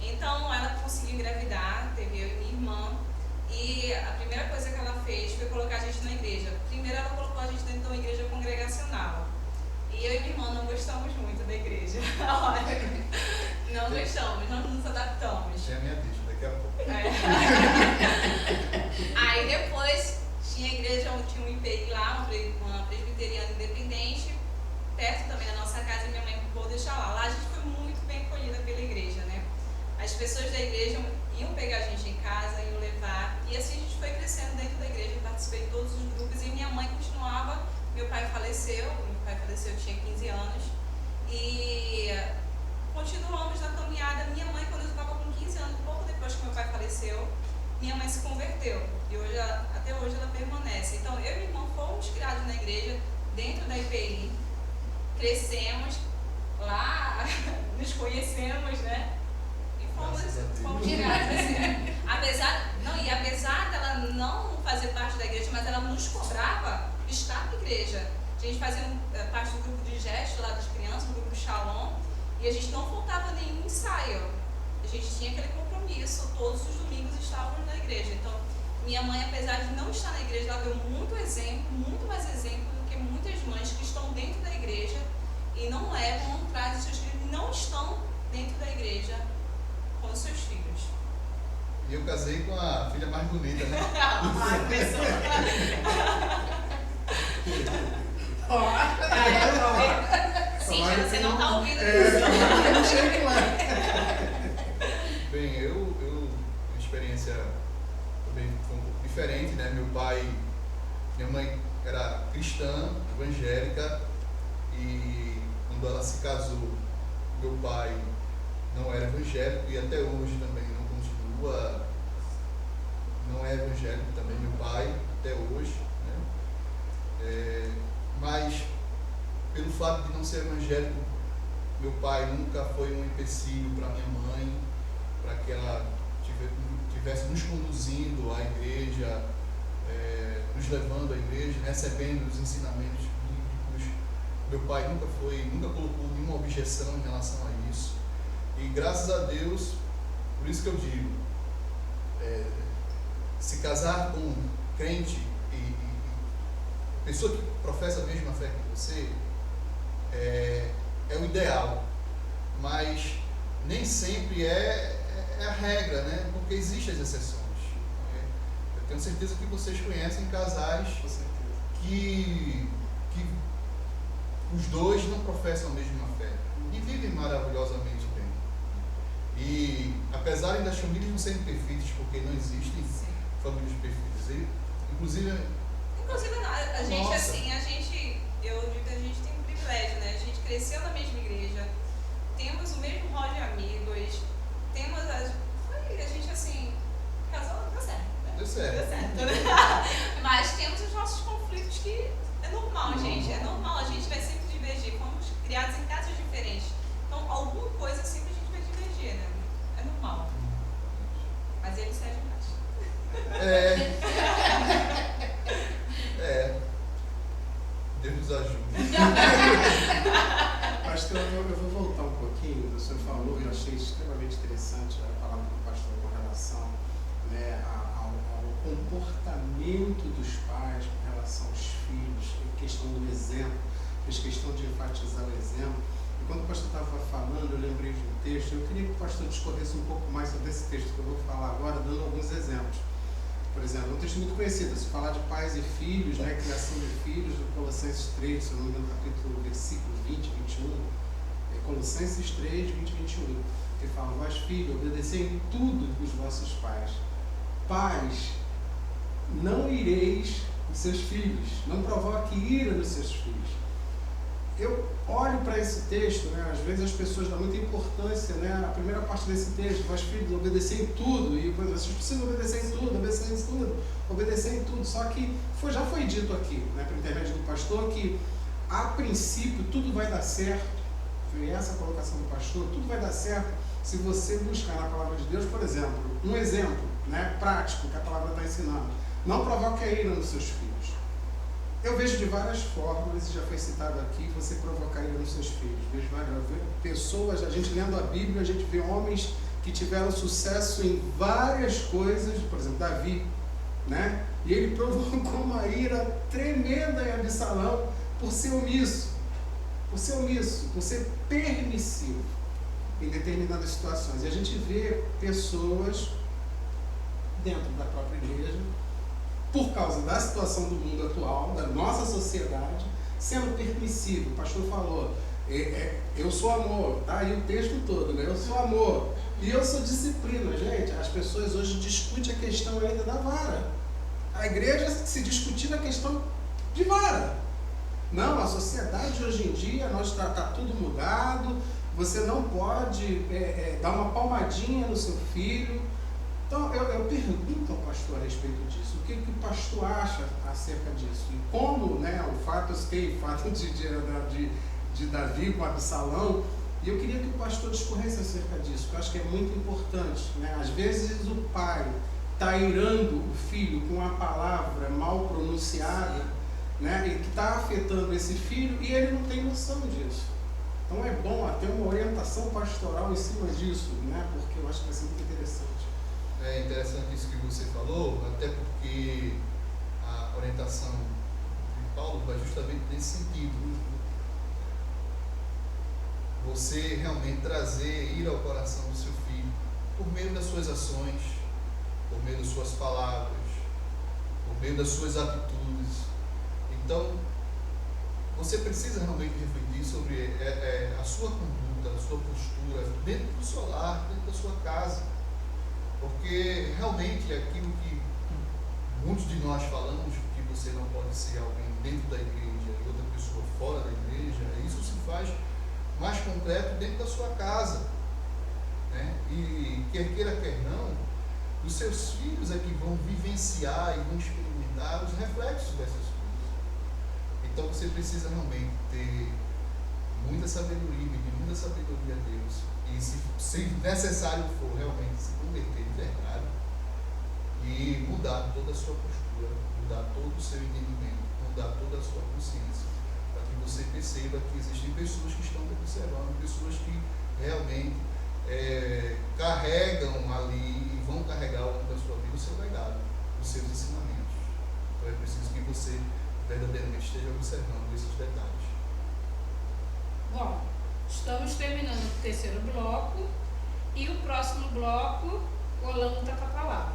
Então, ela conseguiu engravidar, teve eu e minha irmã, e a primeira coisa que ela fez foi colocar a gente na igreja. Primeiro, ela colocou a gente dentro de uma igreja congregacional. E eu e minha irmã não gostamos muito da igreja. Olha, não gostamos, não nos adaptamos. Tem a minha deixa, daqui a pouco. Aí depois tinha a igreja, tinha um IPI lá, uma presbiteriana independente, perto também da nossa casa, e minha mãe pôde deixar lá. Lá a gente foi muito bem acolhida pela igreja, né? As pessoas da igreja iam pegar a gente em casa, iam levar, e assim a gente foi crescendo dentro da igreja, participei de todos os grupos, e minha mãe continuava. Meu pai faleceu, eu tinha 15 anos, e continuamos na caminhada. Minha mãe, quando eu estava com 15 anos, pouco depois que meu pai faleceu, minha mãe se converteu, e hoje, até hoje ela permanece. Então, eu e minha irmã fomos criados na igreja, dentro da IPI, crescemos lá, nos conhecemos, né? E fomos criados assim. Apesar dela não fazer parte da igreja, mas ela nos cobrava estar na igreja. A gente fazia parte do grupo de gesto lá das crianças, do grupo Shalom, e a gente não faltava nenhum ensaio. A gente tinha aquele compromisso, todos os domingos estávamos na igreja. Então, minha mãe, apesar de não estar na igreja, ela deu muito exemplo, muito mais exemplo do que muitas mães que estão dentro da igreja e não levam, não trazem os seus filhos, não estão dentro da igreja com os seus filhos. E eu casei com a filha mais bonita, né? Cíntia, você não está ouvindo isso. Bem, uma experiência também foi um pouco diferente, né? Minha mãe era cristã, evangélica, e quando ela se casou, meu pai não era evangélico, e até hoje também não continua, não é evangélico também, meu pai, até hoje, né? Mas pelo fato de não ser evangélico, meu pai nunca foi um empecilho para minha mãe, para que ela estivesse nos conduzindo à igreja, nos levando à igreja, recebendo os ensinamentos bíblicos. Meu pai nunca colocou nenhuma objeção em relação a isso. E graças a Deus, por isso que eu digo, se casar com um crente e pessoa que professa a mesma fé que você, é o ideal, mas nem sempre é a regra, né? Porque existem as exceções. tenho certeza que vocês conhecem casais Com certeza. que os dois não professam a mesma fé e vivem maravilhosamente bem. E apesar das famílias não serem perfeitas, porque não existem famílias perfeitas, inclusive a gente, nossa. assim, eu digo que a gente tem um privilégio, né? A gente cresceu na mesma igreja, temos o mesmo rol de amigos, a gente, assim, casou, deu certo. Né? Deu certo. Deu certo, né? Mas temos os nossos conflitos que é normal, gente. É normal, a gente vai sempre divergir. Fomos criados em casas diferentes. Então, alguma coisa sempre a gente vai divergir, né? É normal. Mas ele serve mais. Deus nos ajude. Pastor, eu vou voltar um pouquinho. O senhor falou, e eu achei extremamente interessante a palavra do pastor com relação, né, ao comportamento dos pais com relação aos filhos, em questão do exemplo. Fez questão de enfatizar o exemplo. E quando o pastor estava falando, eu lembrei de um texto. Eu queria que o pastor discorresse um pouco mais sobre esse texto que eu vou falar agora, dando alguns exemplos. Por exemplo, um texto muito conhecido, se falar de pais e filhos, né, criação de filhos, do Colossenses 3, se eu não me engano, capítulo, versículo 20, 21, Colossenses 3, 20 e 21, que fala: vós, filhos, obedecei em tudo os vossos pais. Pais, não ireis os seus filhos, não provoque ira nos seus filhos. Eu olho para esse texto, né, às vezes as pessoas dão muita importância, né, a primeira parte desse texto: vós, filhos, obedecei em tudo, e vocês precisam obedecer em tudo, obedecer em tudo, obedecer em tudo. Só que já foi dito aqui, né, por intermédio do pastor, que a princípio tudo vai dar certo. Foi essa a colocação do pastor: tudo vai dar certo se você buscar na palavra de Deus, por exemplo, um exemplo, né, prático que a palavra está ensinando. Não provoque a ira nos seus filhos. Eu vejo de várias formas, já foi citado aqui, você provocar ira nos seus filhos. Vejo várias pessoas, a gente lendo a Bíblia, a gente vê homens que tiveram sucesso em várias coisas, por exemplo, Davi, né? E ele provocou uma ira tremenda em Absalão por ser omisso, por ser permissivo em determinadas situações. E a gente vê pessoas dentro da própria igreja, por causa da situação do mundo atual, da nossa sociedade, sendo permissivo. O pastor falou, eu sou amor, tá aí o texto todo, né? Eu sou amor e eu sou disciplina. Gente, as pessoas hoje discutem a questão ainda da vara. A igreja se discutir a questão de vara. Não, a sociedade hoje em dia, está tudo mudado, você não pode dar uma palmadinha no seu filho. Então, eu pergunto ao pastor a respeito disso, o que o pastor acha acerca disso? E como, né, o fato de Davi com Absalão, e eu queria que o pastor discorresse acerca disso, que eu acho que é muito importante, né? Às vezes o pai está irando o filho com uma palavra mal pronunciada, né, e que está afetando esse filho, e ele não tem noção disso. Então é bom ter uma orientação pastoral em cima disso, né, porque eu acho que vai ser muito interessante. É interessante isso que você falou, até porque a orientação de Paulo vai justamente nesse sentido. Você realmente trazer, ir ao coração do seu filho, por meio das suas ações, por meio das suas palavras, por meio das suas atitudes. Então, você precisa realmente refletir sobre a sua conduta, a sua postura, dentro do seu lar, dentro da sua casa. Porque realmente aquilo que muitos de nós falamos, que você não pode ser alguém dentro da igreja e outra pessoa fora da igreja, isso se faz mais concreto dentro da sua casa, né? E quer queira, quer não, os seus filhos é que vão vivenciar e vão experimentar os reflexos dessas coisas. Então você precisa realmente ter muita sabedoria, pedir muita sabedoria a Deus, e se necessário for realmente se converter de verdade e mudar toda a sua postura, mudar todo o seu entendimento, mudar toda a sua consciência, para que você perceba que existem pessoas que estão observando, pessoas que realmente carregam ali e vão carregar ao longo da sua vida o seu legado, os seus ensinamentos. Então é preciso que você verdadeiramente esteja observando esses detalhes. Bom, estamos terminando o terceiro bloco e o próximo bloco, o Orlando está com a palavra.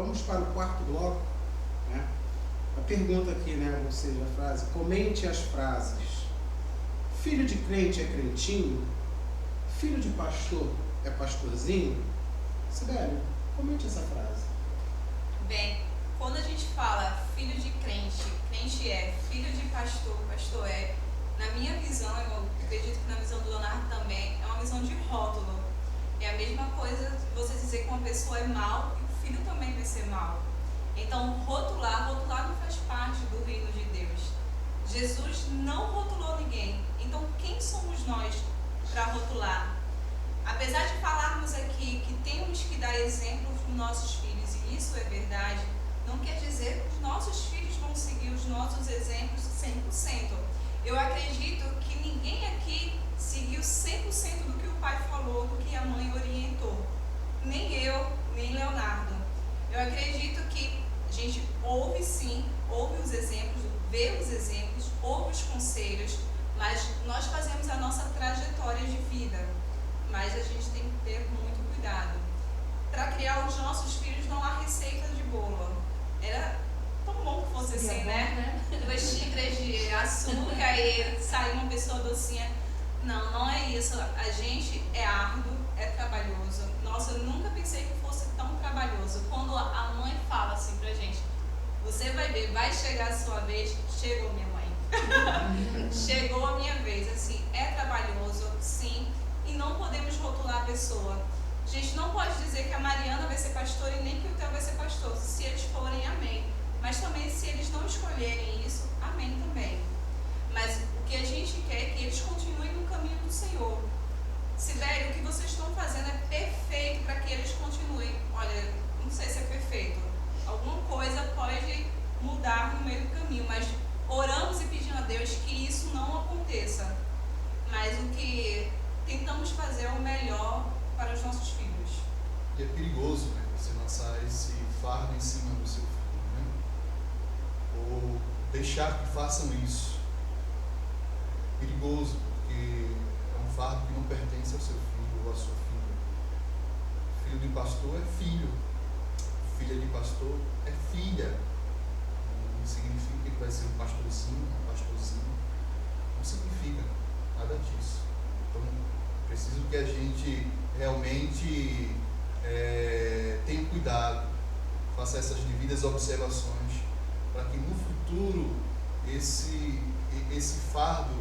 Vamos para o quarto bloco, né? A pergunta aqui, né, ou seja, a frase, comente as frases. Filho de crente é crentinho? Filho de pastor é pastorzinho? Sibeli, comente essa frase. Bem, quando a gente fala filho de crente, crente é, filho de pastor, pastor é, na minha visão, eu acredito que na visão do Leonardo também, é uma visão de rótulo. É a mesma coisa você dizer que uma pessoa é mal e o filho também vai ser mal. Então, rotular não faz parte do reino de Deus. Jesus não rotulou ninguém. Então, quem somos nós para rotular? Apesar de falarmos aqui que temos que dar exemplo para os nossos filhos, e isso é verdade, não quer dizer que os nossos filhos vão seguir os nossos exemplos 100%. Eu acredito que ninguém aqui seguiu 100% do que o pai falou, do que a mãe orientou. Nem eu, nem Leonardo. Eu acredito que a gente ouve sim, ouve os exemplos, vê os exemplos, ouve os conselhos, mas nós fazemos a nossa trajetória de vida. Mas a gente tem que ter muito cuidado. Para criar os nossos filhos não há receita de bolo. Era tão bom que fosse assim, né? 2 xícaras de açúcar e sair uma pessoa docinha. Não, não é isso. A gente é árduo, é trabalhoso. Nossa, eu nunca pensei que fosse tão trabalhoso. Quando a mãe fala assim pra gente, você vai ver, vai chegar a sua vez. Chegou, minha mãe. Chegou a minha vez. Assim, é trabalhoso, sim. E não podemos rotular a pessoa. A gente não pode dizer que a Mariana vai ser pastora e nem que o Theo vai ser pastor. Se eles forem, amém. Mas também, se eles não escolherem isso, amém também. Mas o que a gente quer é que eles continuem no caminho do Senhor. Sibeli, o que vocês estão fazendo é perfeito para que eles continuem. Olha, não sei se é perfeito. Alguma coisa pode mudar no meio do caminho, mas oramos e pedimos a Deus que isso não aconteça. Mas o que tentamos fazer é o melhor para os nossos filhos. E é perigoso, né, você lançar esse fardo em cima do seu filho, né? Ou deixar que façam isso. É perigoso, porque é um fardo que não pertence ao seu filho ou à sua filha. Filho de pastor é filho. Filha de pastor é filha. Não significa que vai ser um pastorzinho, uma pastorzinha. Não significa nada disso. Então, preciso que a gente realmente tenha cuidado, faça essas devidas observações, para que no futuro esse fardo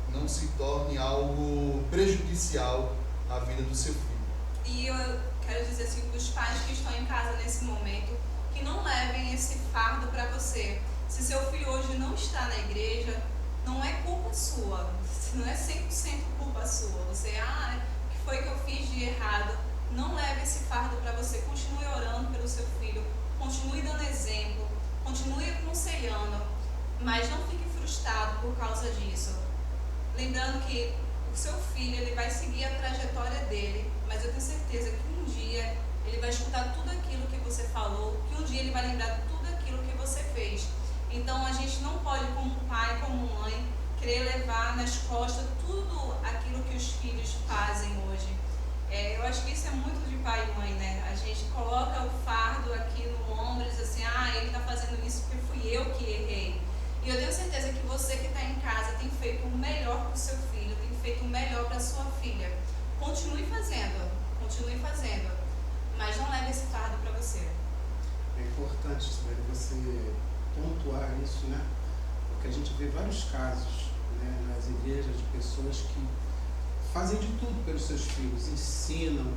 não se torne algo prejudicial à vida do seu filho. E eu quero dizer assim, para os pais que estão em casa nesse momento, que não levem esse fardo para você. Se seu filho hoje não está na igreja, não é culpa sua, não é 100% culpa sua. Você, o que foi que eu fiz de errado? Não leve esse fardo para você. Continue orando pelo seu filho, continue dando exemplo, continue aconselhando, mas não fique frustrado por causa disso. Lembrando que o seu filho, ele vai seguir a trajetória dele, mas eu tenho certeza que um dia ele vai escutar tudo aquilo que você falou, que um dia ele vai lembrar de tudo aquilo que você fez. Então a gente não pode, como pai, como mãe, querer levar nas costas tudo aquilo que os filhos fazem hoje. Eu acho que isso é muito de pai e mãe, né? A gente coloca o fardo aqui no ombro e diz assim, ele está fazendo isso porque fui eu que errei. E eu tenho certeza que você que está em casa tem feito o melhor para o seu filho, tem feito o melhor para a sua filha. Continue fazendo, mas não leve esse fardo para você. É importante, Sibeli, você pontuar isso, né? Porque a gente vê vários casos, né, nas igrejas de pessoas que fazem de tudo pelos seus filhos, ensinam,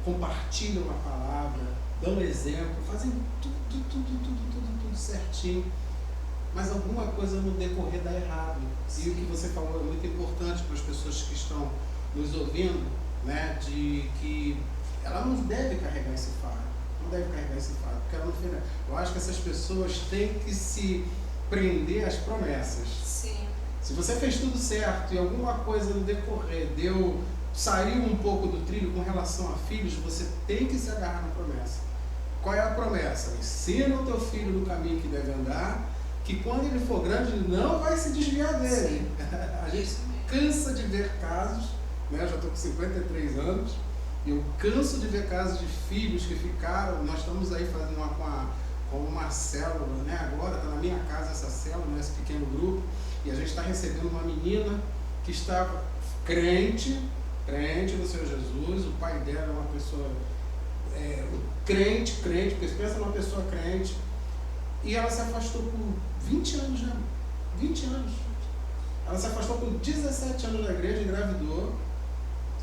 compartilham a palavra, dão exemplo, fazem tudo certinho, mas alguma coisa no decorrer dá errado. E o que você falou é muito importante para as pessoas que estão nos ouvindo, né, de que ela não deve carregar esse fardo, porque ela não fez nada. Eu acho que essas pessoas têm que se prender às promessas. Sim. Se você fez tudo certo e alguma coisa no decorrer saiu um pouco do trilho com relação a filhos, você tem que se agarrar na promessa. Qual é a promessa? Ensina o teu filho no caminho que deve andar, que quando ele for grande, ele não vai se desviar dele. A gente cansa de ver casos, né? Eu já estou com 53 anos, Eu canso de ver casos de filhos que ficaram, nós estamos aí fazendo uma célula, né? Agora está na minha casa essa célula, nesse pequeno grupo, e a gente está recebendo uma menina que estava crente no Senhor Jesus, o pai dela é uma pessoa crente, porque você pensa numa pessoa crente, e ela se afastou por 20 anos já, 20 anos. Ela se afastou com 17 anos da igreja, engravidou,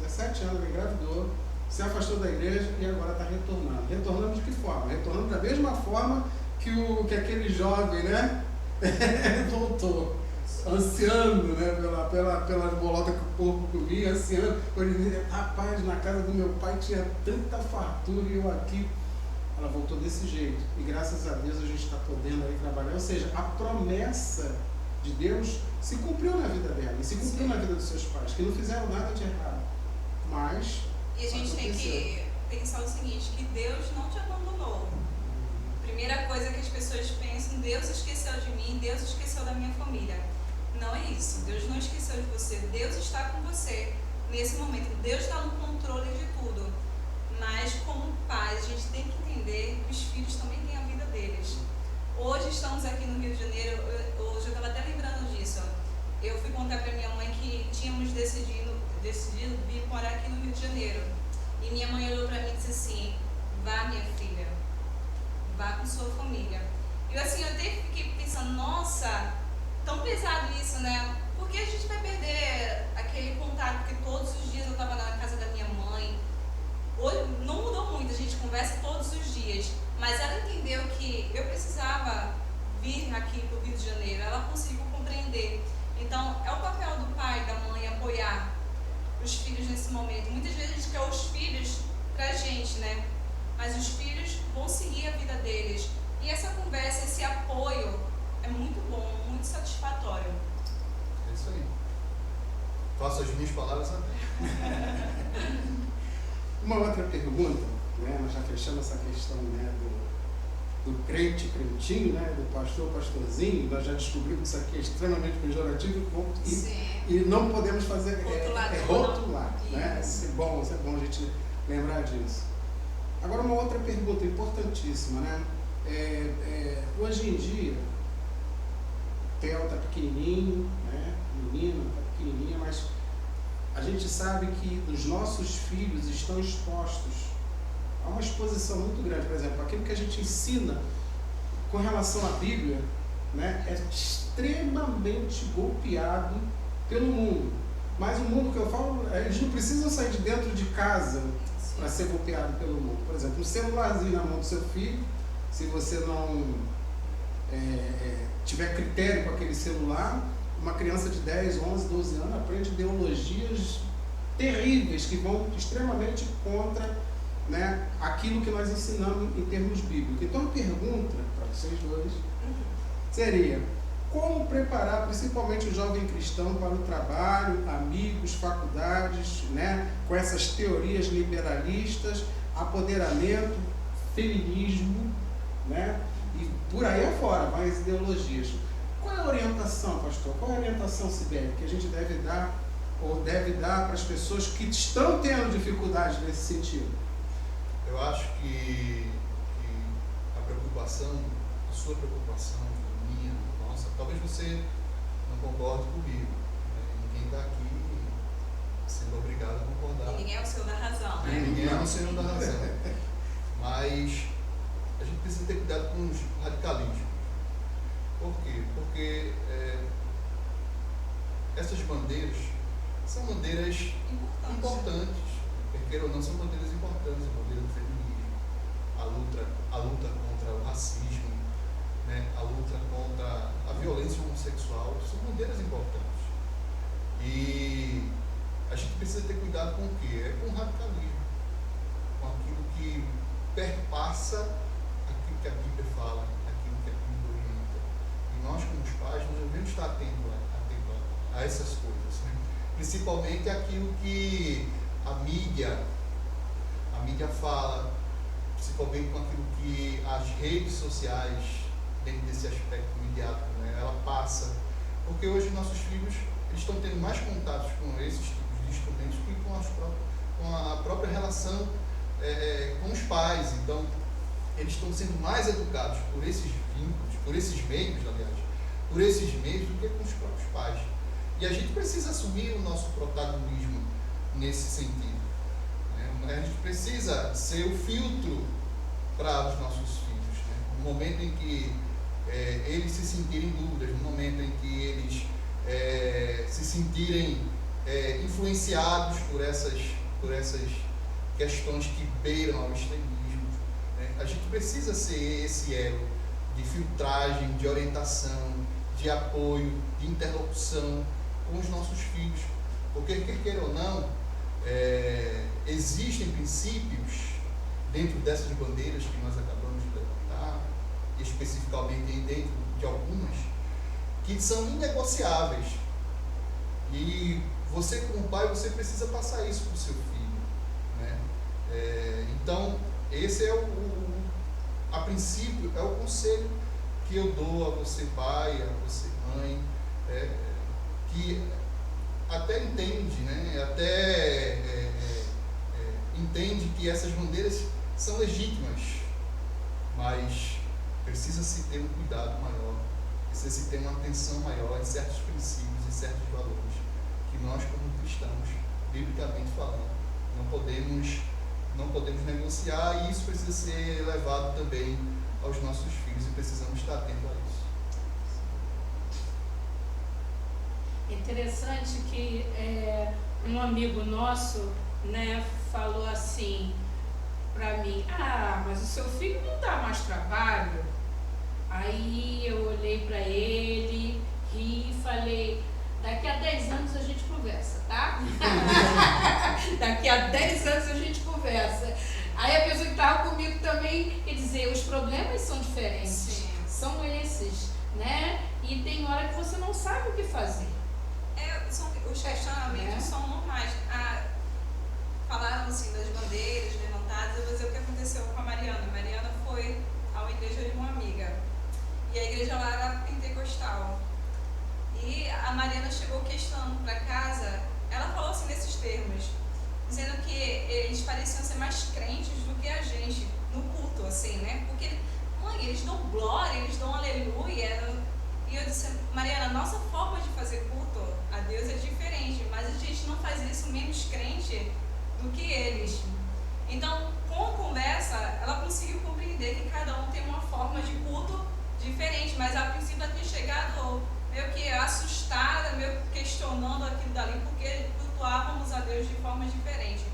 17 anos, ela engravidou, se afastou da igreja e agora está retornando. Retornando de que forma? Retornando da mesma forma que aquele jovem, né? Voltou, ansiando, né? Pelas bolotas que o povo comia, ansiando. Ele dizia, rapaz, na casa do meu pai tinha tanta fartura e eu aqui. Ela voltou desse jeito. E graças a Deus a gente está podendo aí trabalhar. Ou seja, a promessa de Deus se cumpriu na vida dela e se cumpriu na vida dos seus pais, que não fizeram nada de errado. Mas e a gente tem que pensar o seguinte, que Deus não te abandonou. Primeira coisa que as pessoas pensam, Deus esqueceu de mim, Deus esqueceu da minha família. Não é isso. Deus não esqueceu de você. Deus está com você nesse momento. Deus está no controle de tudo. Mas como pais, a gente tem que entender que os filhos também têm a vida deles. Hoje estamos aqui no Rio de Janeiro, hoje eu estava até lembrando disso. Eu fui contar para minha mãe que tínhamos decidido vir morar aqui no Rio de Janeiro. E minha mãe olhou para mim e disse assim, vá minha filha, vá com sua família. E assim, eu até fiquei pensando, nossa, tão pesado isso, né? Porque a gente vai perder aquele contato, porque todos os dias eu estava na casa da minha mãe. Hoje não mudou muito, a gente conversa todos os dias. Mas ela entendeu que eu precisava vir aqui para o Rio de Janeiro, ela conseguiu compreender. Então, é o papel do pai, da mãe, apoiar os filhos nesse momento. Muitas vezes a gente quer os filhos pra gente, né? Mas os filhos vão seguir a vida deles. E essa conversa, esse apoio é muito bom, muito satisfatório. É isso aí. Faço as minhas palavras até. Uma outra pergunta, né? Nós já fechamos essa questão, né, do crente, crentinho, né? Do pastor, pastorzinho. Nós já descobrimos que isso aqui é extremamente pejorativo e não podemos fazer rotular, né? Isso é bom a gente lembrar disso. Agora uma outra pergunta importantíssima, né? Hoje em dia, o Theo está pequenininho, né? O menino está pequenininho, mas a gente sabe que os nossos filhos estão expostos a uma exposição muito grande. Por exemplo, aquilo que a gente ensina com relação à Bíblia, né, é extremamente golpeado pelo mundo. Mas o mundo que eu falo, eles não precisam sair de dentro de casa para ser golpeado pelo mundo. Por exemplo, um celularzinho na mão do seu filho, se você não tiver critério com aquele celular, uma criança de 10, 11, 12 anos aprende ideologias terríveis que vão extremamente contra, né, aquilo que nós ensinamos em termos bíblicos. Então a pergunta para vocês dois seria: como preparar principalmente o jovem cristão para o trabalho, amigos, faculdades, né, com essas teorias liberalistas, apoderamento, feminismo, né, e por aí afora, mais ideologias. Qual é a orientação, pastor? Qual é a orientação, Sibeli, que a gente deve dar ou deve dar para as pessoas que estão tendo dificuldades nesse sentido? Eu acho que a preocupação, a sua preocupação, a minha, nossa, talvez você não concorde comigo. Ninguém está aqui sendo obrigado a concordar. E ninguém é o senhor da razão, né? Ninguém é o senhor da razão. Mas a gente precisa ter cuidado com os radicalismos. Por quê? Porque essas bandeiras são bandeiras importantes. Queira ou não, são bandeiras importantes, a bandeira do feminismo, a luta contra o racismo, né, a luta contra a violência homossexual, são bandeiras importantes. E a gente precisa ter cuidado com o quê? Com o radicalismo, com aquilo que perpassa aquilo que a Bíblia fala, aquilo que a Bíblia orienta. E nós, como os pais, nós devemos estar atentos a essas coisas, né? Principalmente aquilo que a mídia fala, principalmente com aquilo que as redes sociais, dentro desse aspecto midiático, né, ela passa. Porque hoje nossos filhos eles estão tendo mais contatos com esses tipos de instrumentos que com com a própria relação com os pais. Então, eles estão sendo mais educados por esses vínculos, por esses meios, aliás, por esses meios do que com os próprios pais. E a gente precisa assumir o nosso protagonismo nesse sentido, né? A gente precisa ser o filtro para os nossos filhos, né? No momento em que eles se sentirem dúvidas, no momento em que eles se sentirem influenciados por essas questões que beiram ao extremismo, né? A gente precisa ser esse elo de filtragem, de orientação, de apoio, de interlocução com os nossos filhos, porque, quer queira ou não, existem princípios dentro dessas bandeiras que nós acabamos de levantar, especificamente dentro de algumas, que são inegociáveis. E você, como pai, você precisa passar isso para o seu filho, né? Então, esse a princípio, é o conselho que eu dou a você, pai, a você, mãe, que até entende, né? Entende que essas bandeiras são legítimas, mas precisa-se ter um cuidado maior, precisa-se ter uma atenção maior em certos princípios e certos valores que nós, como cristãos, biblicamente falando, não podemos negociar, e isso precisa ser levado também aos nossos filhos e precisamos estar atentos a isso. Interessante que um amigo nosso, né, falou assim para mim: mas o seu filho não dá mais trabalho? Aí eu olhei para ele, ri e falei: daqui a 10 anos a gente conversa, tá? Daqui a 10 anos a gente conversa. Aí a pessoa que estava comigo também quer dizer, os problemas são diferentes. Sim. São esses, né? E tem hora que você não sabe o que fazer. Os questionamentos são normais. Falaram assim das bandeiras levantadas. Eu vou dizer o que aconteceu com a Mariana. A Mariana foi a uma igreja de uma amiga. E a igreja lá era pentecostal. E a Mariana chegou questionando para casa. Ela falou assim nesses termos, dizendo que eles pareciam ser mais crentes do que a gente no culto, assim, né? Porque, mãe, eles dão glória, eles dão aleluia. E eu disse: Mariana, nossa forma de fazer culto a Deus é diferente, mas a gente não faz isso menos crente do que eles. Então, com a conversa, ela conseguiu compreender que cada um tem uma forma de culto diferente, mas a princípio ela tinha chegado meio que assustada, meio questionando aquilo dali, porque cultuávamos a Deus de forma diferente.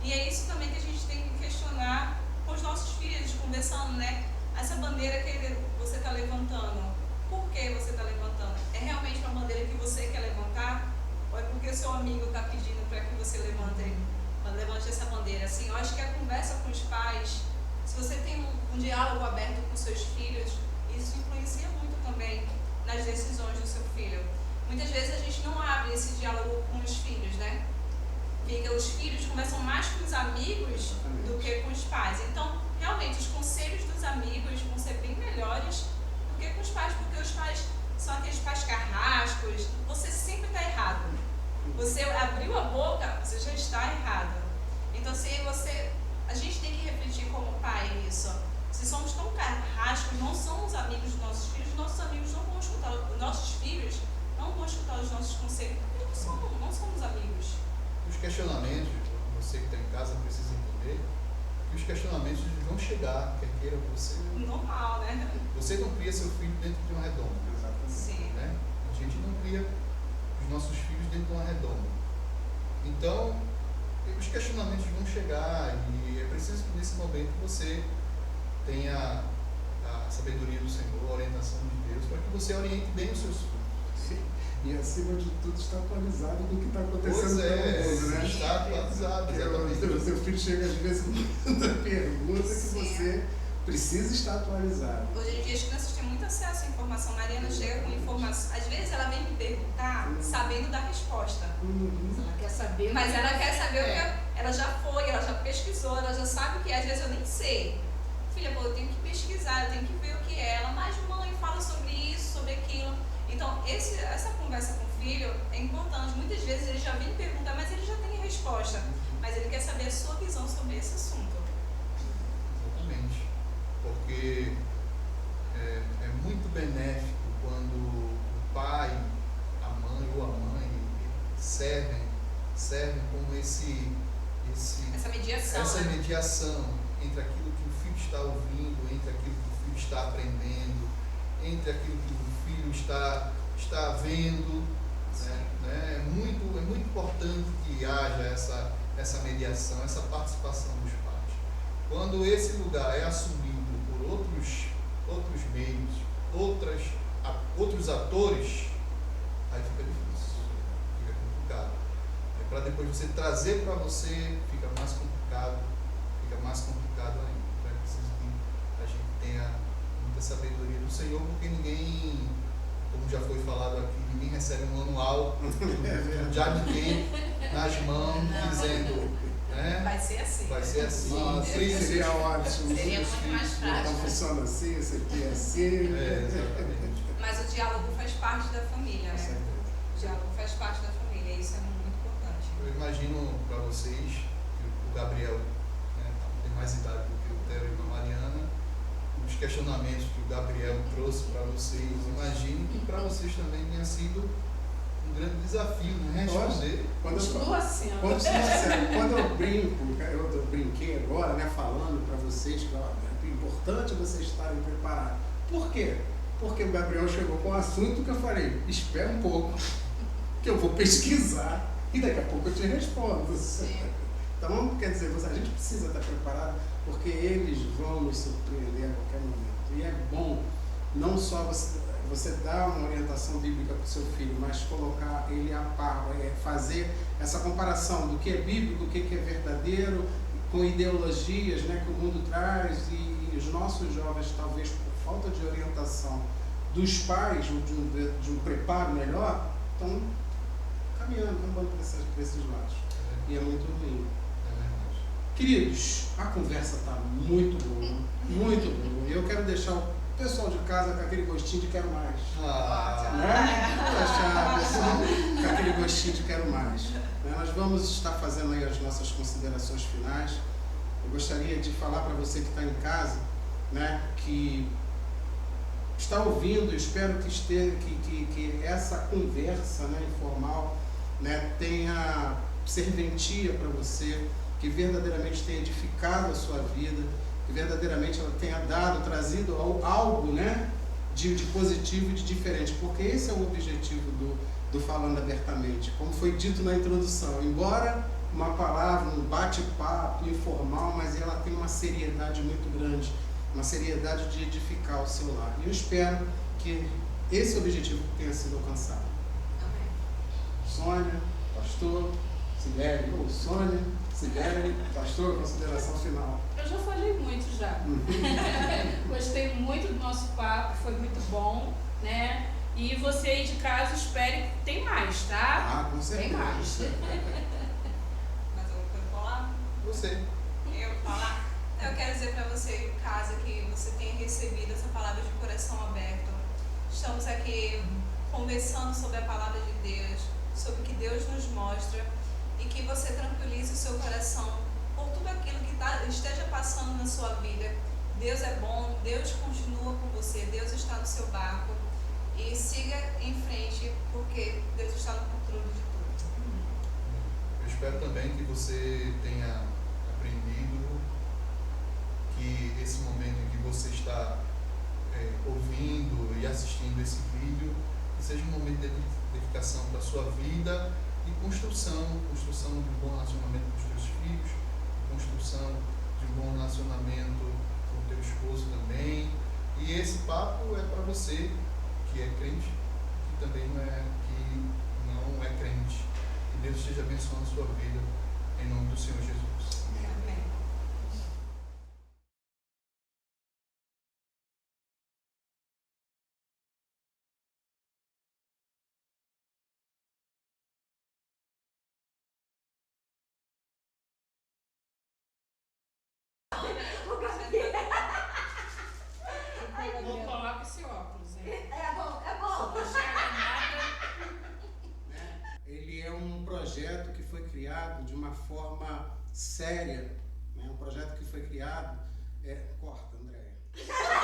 E é isso também que a gente tem que questionar com os nossos filhos, conversando, né? Essa bandeira que você está levantando, por que você está levantando? É realmente uma bandeira que você quer levantar? Ou é porque o seu amigo está pedindo para que você levante essa bandeira? Assim, eu acho que a conversa com os pais, se você tem um diálogo aberto com seus filhos, isso influencia muito também nas decisões do seu filho. Muitas vezes a gente não abre esse diálogo com os filhos, né? Porque os filhos conversam mais com os amigos do que com os pais. Então, realmente, os conselhos dos amigos vão ser bem melhores do que com os pais, porque os pais são aqueles pais carrascos. Você sempre está errado. Você abriu a boca, você já está errado. Então, a gente tem que refletir como pai nisso. Se somos tão carrascos, não somos amigos dos nossos amigos não vão escutar, os nossos filhos não vão escutar os nossos conselhos, porque não somos amigos. Os questionamentos, você que está em casa precisa entender que os questionamentos vão chegar, quer queira você. Normal, né? Você não cria seu filho dentro de uma redonda. Exatamente. Sim. Né? A gente não cria os nossos filhos dentro de uma redonda. Então, os questionamentos vão chegar e é preciso que nesse momento você tenha a sabedoria do Senhor, a orientação de Deus, para que você oriente bem os seus filhos. Sim. E acima de tudo está atualizado do que está acontecendo Pois no mundo, né? está atualizado, exatamente. O seu filho chega às vezes com muita pergunta que Sim. você precisa estar atualizado. Hoje em dia as crianças têm muito acesso à informação. A Mariana chega com informação. Às vezes ela vem me perguntar sabendo da resposta. Ela quer saber. Mas ela quer saber o que ela já foi, ela já pesquisou, ela já sabe o que é. Às vezes eu nem sei. Filha, eu tenho que pesquisar, eu tenho que ver o que é. Ela, mas mãe, fala sobre isso, sobre aquilo. Então, essa conversa com o filho é importante. Muitas vezes ele já vem perguntar, mas ele já tem a resposta. Mas ele quer saber a sua visão sobre esse assunto. Exatamente. Porque é muito benéfico quando o pai, a mãe ou a mãe servem como Essa mediação. Entre aquilo que o filho está ouvindo, entre aquilo que o filho está aprendendo, entre aquilo que o filho está vendo. Né? É muito importante que haja essa mediação, essa participação dos pais. Quando esse lugar é assumido por outros meios, outros atores, aí fica difícil, fica complicado. Para depois você trazer para você, fica mais complicado ainda. Então é preciso que a gente tenha muita sabedoria do Senhor, porque ninguém, como já foi falado aqui, ninguém recebe um manual já ninguém nas mãos dizendo, né? Vai ser assim. Nossa, seria ótimo. Seria muito mais prático. Não funciona assim, esse aqui é assim. Exatamente. Mas o diálogo faz parte da família, né? O diálogo faz parte da família, e isso é muito importante. Eu imagino para vocês que o Gabriel, né, tem mais idade do que o Theo e a Mariana, os questionamentos que o Gabriel trouxe para vocês, imagino que para vocês também tenha sido um grande desafio, né? Responder. Continua sendo. Quando eu brinco, eu brinquei agora, né, falando para vocês que é importante vocês estarem preparados. Por quê? Porque o Gabriel chegou com um assunto que eu falei, espera um pouco, que eu vou pesquisar e daqui a pouco eu te respondo. Sim. Então, quer dizer, a gente precisa estar preparado, porque eles vão nos surpreender a qualquer momento. E é bom não só você dar uma orientação bíblica para o seu filho, mas colocar ele a par, fazer essa comparação do que é bíblico, do que é verdadeiro, com ideologias, né, que o mundo traz, e os nossos jovens, talvez por falta de orientação dos pais, de um preparo melhor, estão caminhando para esses lados. E é muito ruim. Queridos, a conversa está muito boa, muito boa. E eu quero deixar o pessoal de casa com aquele gostinho de quero mais. Né? Vou deixar o pessoal com aquele gostinho de quero mais. Nós vamos estar fazendo aí as nossas considerações finais. Eu gostaria de falar para você que está em casa, né, que está ouvindo, eu espero que essa conversa, né, informal, né, tenha serventia para você, que verdadeiramente tenha edificado a sua vida, que verdadeiramente ela tenha trazido algo, né, de positivo e de diferente, porque esse é o objetivo do Falando Abertamente, como foi dito na introdução. Embora uma palavra, um bate-papo informal, mas ela tem uma seriedade muito grande, uma seriedade de edificar o seu lar. E eu espero que esse objetivo tenha sido alcançado. Amém. Sônia, pastor, Sibeli, Sônia, Sibeli, pastor, consideração final. Eu já falei muito já. Gostei muito do nosso papo, foi muito bom, né? E você aí de casa, espere que tem mais, tá? Ah, com certeza. Tem mais. Mas eu quero falar? Você. Eu falar? Eu quero dizer para você, em casa, que você tenha recebido essa palavra de coração aberto. Estamos aqui conversando sobre a palavra de Deus, sobre o que Deus nos mostra, e que você tranquilize o seu coração por tudo aquilo que esteja passando na sua vida. Deus é bom, Deus continua com você, Deus está no seu barco, e siga em frente, porque Deus está no controle de tudo. Eu espero também que você tenha aprendido que esse momento em que você está ouvindo e assistindo esse vídeo, que seja um momento de edificação para a sua vida e construção de um bom relacionamento com os teus filhos, construção de um bom relacionamento com o teu esposo também. E esse papo é para você que é crente, que também não é crente. Que Deus esteja abençoando a sua vida, em nome do Senhor Jesus. Amém. Vou colocar esse óculos, hein? É bom. Vou chegar séria, né? Um projeto que foi criado... Corta, Andréia.